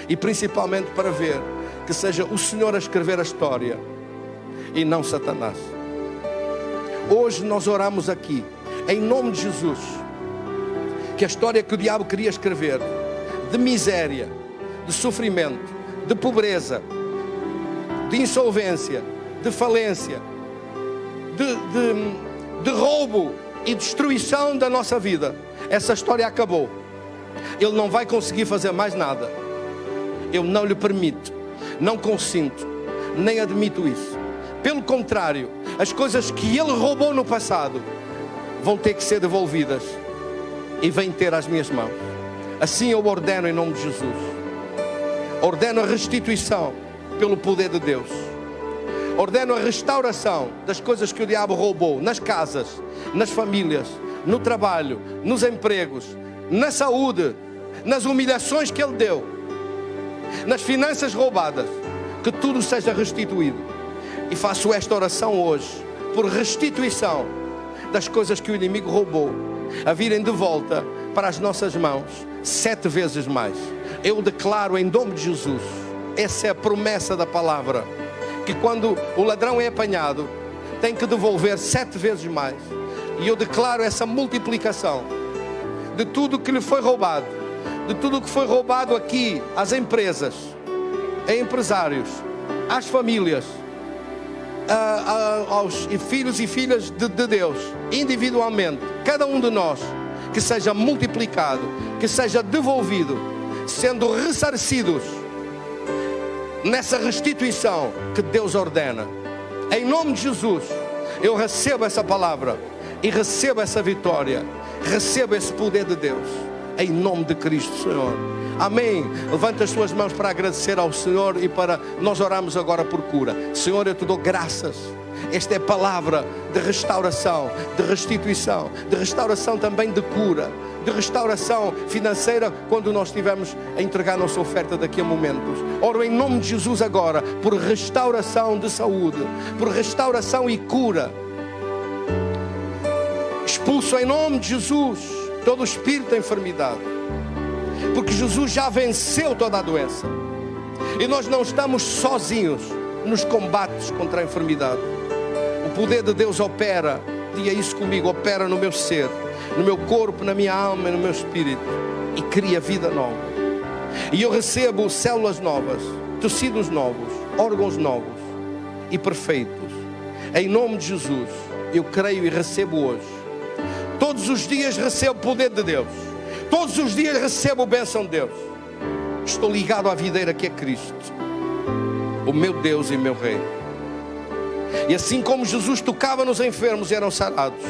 e principalmente para ver que seja o Senhor a escrever a história e não Satanás. Hoje nós oramos aqui em nome de Jesus, que a história que o diabo queria escrever de miséria, de sofrimento, de pobreza, de insolvência, de falência, de roubo e destruição da nossa vida, essa história acabou. Ele não vai conseguir fazer mais nada. Eu não lhe permito, não consinto, nem admito isso. Pelo contrário, as coisas que ele roubou no passado vão ter que ser devolvidas e vêm ter às minhas mãos. Assim eu ordeno em nome de Jesus. Ordeno a restituição pelo poder de Deus. Ordeno a restauração das coisas que o diabo roubou, nas casas, nas famílias, no trabalho, nos empregos, na saúde, nas humilhações que ele deu, nas finanças roubadas, que tudo seja restituído. E faço esta oração hoje, por restituição das coisas que o inimigo roubou, a virem de volta para as nossas mãos, 7 vezes mais. Eu declaro em nome de Jesus, essa é a promessa da palavra, que quando o ladrão é apanhado, tem que devolver 7 vezes mais. E eu declaro essa multiplicação de tudo que lhe foi roubado, de tudo que foi roubado aqui às empresas, a empresários, às famílias, aos filhos e filhas de Deus, individualmente, cada um de nós, que seja multiplicado, que seja devolvido, sendo ressarcidos nessa restituição que Deus ordena. Em nome de Jesus, eu recebo essa palavra e recebo essa vitória, recebo esse poder de Deus. em nome de Cristo, Senhor. Amém. Levanta as tuas mãos para agradecer ao Senhor e para nós orarmos agora por cura. Senhor, eu te dou graças. Esta é a palavra de restauração, de restituição, de restauração também de cura, de restauração financeira quando nós estivermos a entregar a nossa oferta daqui a momentos. Oro em nome de Jesus agora por restauração de saúde, por restauração e cura. Expulso em nome de Jesus todo o espírito da enfermidade, porque Jesus já venceu toda a doença e nós não estamos sozinhos nos combates contra a enfermidade. O poder de Deus opera, diga isso comigo, opera no meu ser, no meu corpo, na minha alma e no meu espírito, e cria vida nova. E eu recebo células novas, tecidos novos, órgãos novos e perfeitos. Em nome de Jesus, eu creio e recebo hoje. Todos os dias recebo o poder de Deus. Todos os dias recebo a bênção de Deus. Estou ligado à videira que é Cristo, o meu Deus e meu Rei. E assim como Jesus tocava nos enfermos e eram sarados,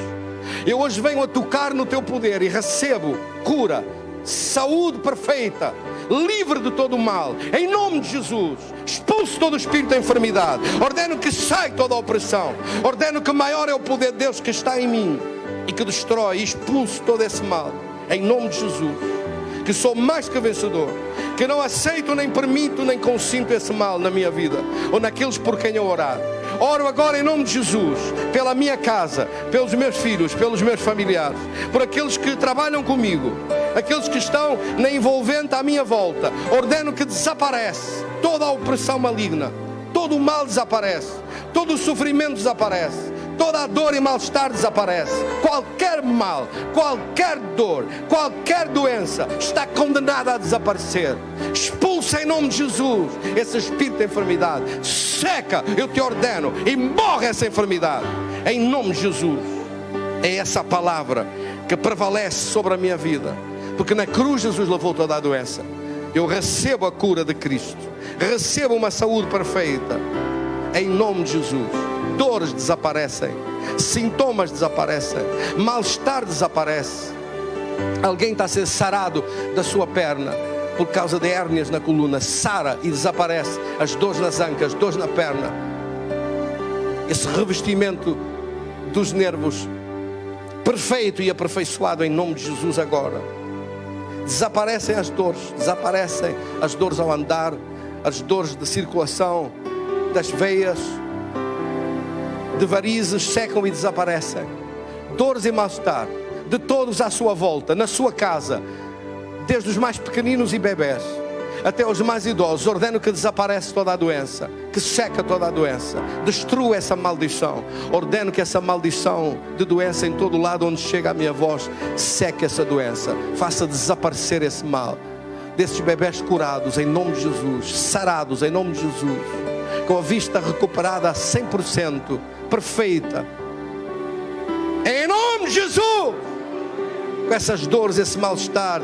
eu hoje venho a tocar no teu poder e recebo cura, saúde perfeita, livre de todo o mal, em nome de Jesus. Expulso todo o espírito da enfermidade, ordeno que saia toda a opressão, ordeno que maior é o poder de Deus que está em mim e que destrói e expulso todo esse mal, em nome de Jesus, que sou mais que vencedor, que não aceito, nem permito, nem consinto esse mal na minha vida ou naqueles por quem eu orar. Oro agora em nome de Jesus, pela minha casa, pelos meus filhos, pelos meus familiares, por aqueles que trabalham comigo, aqueles que estão na envolvente à minha volta. Ordeno que desaparece toda a opressão maligna, todo o mal desaparece, todo o sofrimento desaparece, toda a dor e mal-estar desaparece. Qualquer mal, qualquer dor, qualquer doença está condenada a desaparecer. Expulsa em nome de Jesus esse espírito de enfermidade. Seca, eu te ordeno, e morre essa enfermidade em nome de Jesus. É essa a palavra que prevalece sobre a minha vida, porque na cruz Jesus levou toda a doença. Eu recebo a cura de Cristo, recebo uma saúde perfeita em nome de Jesus. Dores desaparecem, sintomas desaparecem, mal-estar desaparece. Alguém está a ser sarado da sua perna por causa de hérnias na coluna, sara e desaparece as dores nas ancas, dores na perna. Esse revestimento dos nervos perfeito e aperfeiçoado em nome de Jesus agora. Desaparecem as dores ao andar, as dores de circulação das veias, de varizes, secam e desaparecem. Dores e mal-estar de todos à sua volta, na sua casa, desde os mais pequeninos e bebés até os mais idosos. Ordeno que desapareça toda a doença, que seca toda a doença, destrua essa maldição. Ordeno que essa maldição de doença em todo lado onde chega a minha voz, seque essa doença, faça desaparecer esse mal. Desses bebés curados em nome de Jesus, sarados em nome de Jesus, com a vista recuperada a 100%, perfeita, em nome de Jesus. Com essas dores, esse mal-estar,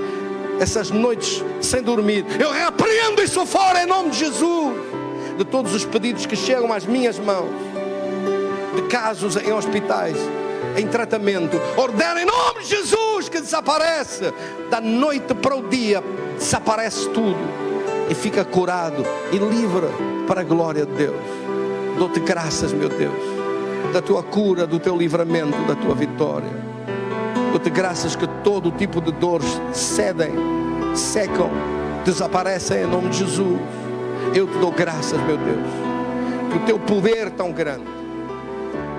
essas noites sem dormir, eu repreendo isso fora em nome de Jesus. De todos os pedidos que chegam às minhas mãos, de casos em hospitais, em tratamento, ordeno em nome de Jesus que desaparece. Da noite para o dia desaparece tudo e fica curado e livre para a glória de Deus. Dou-te graças, meu Deus, da tua cura, do teu livramento, da tua vitória. Dou-te graças que todo tipo de dores cedem, secam, desaparecem em nome de Jesus. Eu te dou graças, meu Deus, que o teu poder tão grande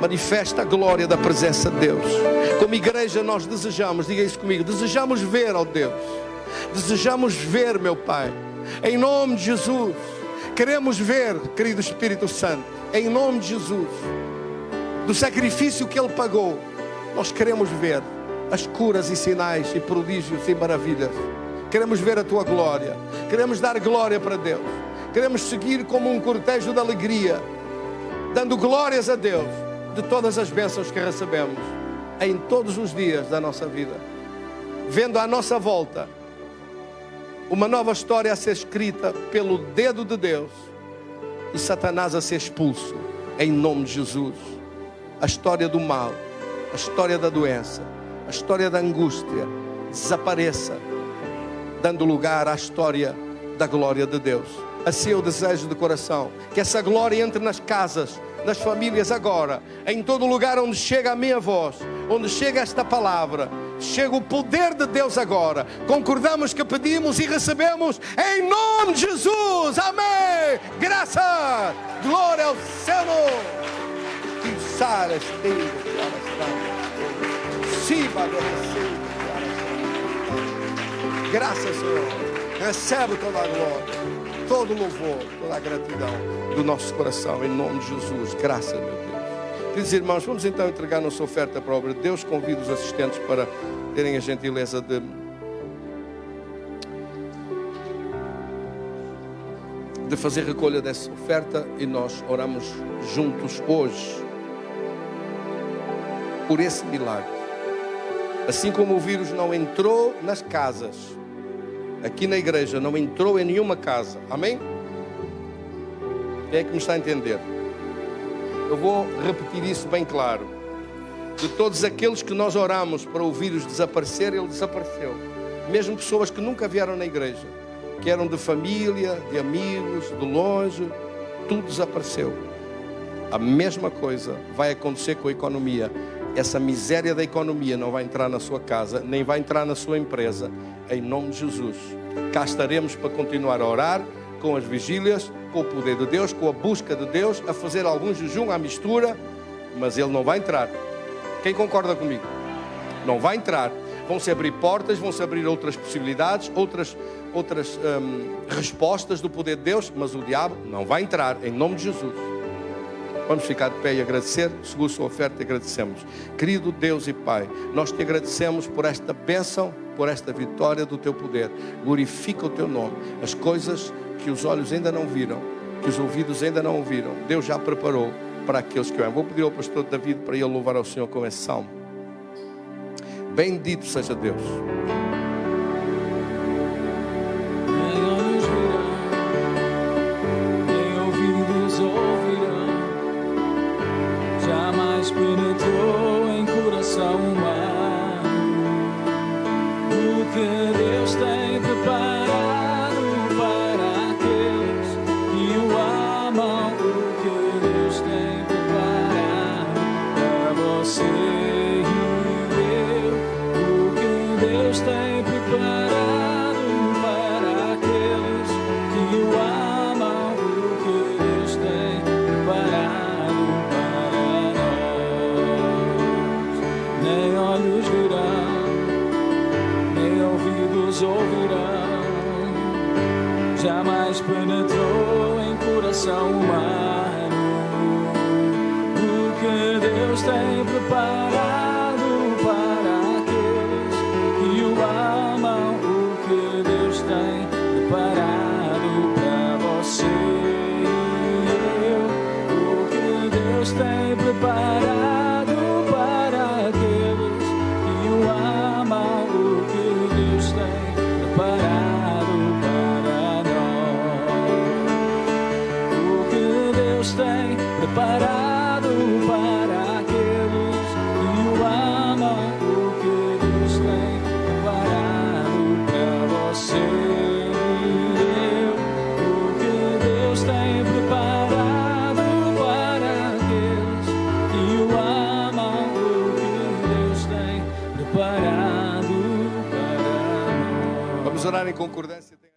manifesta a glória da presença de Deus. Como igreja nós desejamos, diga isso comigo, desejamos ver, ó Deus, desejamos ver, meu Pai, em nome de Jesus. Queremos ver, querido Espírito Santo, em nome de Jesus, do sacrifício que Ele pagou. Nós queremos ver as curas e sinais e prodígios e maravilhas. Queremos ver a tua glória, queremos dar glória para Deus, queremos seguir como um cortejo de alegria, dando glórias a Deus de todas as bênçãos que recebemos em todos os dias da nossa vida, vendo à nossa volta uma nova história a ser escrita pelo dedo de Deus e Satanás a ser expulso em nome de Jesus. A história do mal, a história da doença, a história da angústia desapareça dando lugar à história da glória de Deus. Assim eu desejo de coração que essa glória entre nas casas, nas famílias agora, em todo lugar onde chega a minha voz, onde chega esta palavra, chega o poder de Deus agora. Concordamos que pedimos e recebemos em nome de Jesus. Amém. Graças, glória ao Senhor. Graças, Senhor. Recebe toda a glória, todo o louvor, toda a gratidão do nosso coração, em nome de Jesus. Graças, meu Deus. Queridos irmãos, vamos então entregar nossa oferta para a obra de Deus. Convido os assistentes para terem a gentileza de fazer recolha dessa oferta, e nós oramos juntos hoje por esse milagre. Assim como o vírus não entrou nas casas, aqui na igreja não entrou em nenhuma casa. Amém? Quem é que me está a entender? Eu vou repetir isso bem claro. De todos aqueles que nós oramos para o vírus desaparecer, ele desapareceu. Mesmo pessoas que nunca vieram na igreja, que eram de família, de amigos, de longe, tudo desapareceu. A mesma coisa vai acontecer com a economia. Essa miséria da economia não vai entrar na sua casa, nem vai entrar na sua empresa. Em nome de Jesus. Cá estaremos para continuar a orar, com as vigílias, com o poder de Deus, com a busca de Deus, a fazer algum jejum à mistura, mas ele não vai entrar. Quem concorda comigo? Não vai entrar. Vão-se abrir portas, vão-se abrir outras possibilidades, outras respostas do poder de Deus, mas o diabo não vai entrar, em nome de Jesus. Vamos ficar de pé e agradecer. Seguro sua oferta e agradecemos. Querido Deus e Pai, nós te agradecemos por esta bênção, por esta vitória do teu poder. Glorifica o teu nome. As coisas que os olhos ainda não viram, que os ouvidos ainda não ouviram, Deus já preparou para aqueles que o amam. Vou pedir ao pastor David para ele louvar ao Senhor com esse salmo. Bendito seja Deus. Nem olhos verão, nem ouvidos ouvirão, jamais penetrou em coração humano o que Deus tem preparado para aqueles que o amam, o que Deus tem preparado para você. Deus tem preparado para aqueles que o amam, o que Deus tem preparado para nós. Nem olhos verão, nem ouvidos ouvirão, jamais penetrou em coração humano o que Deus tem preparado para aqueles que o amam, o que Deus tem preparado para você e eu, o que Deus tem preparado para aqueles que o amam, o que Deus tem preparado para nós, o que Deus tem preparado para aqueles que o amam, o que Deus tem preparado para você e eu, o que Deus tem preparado para aqueles que o amam, o que Deus tem preparado para nós. Vamos orar em concordância.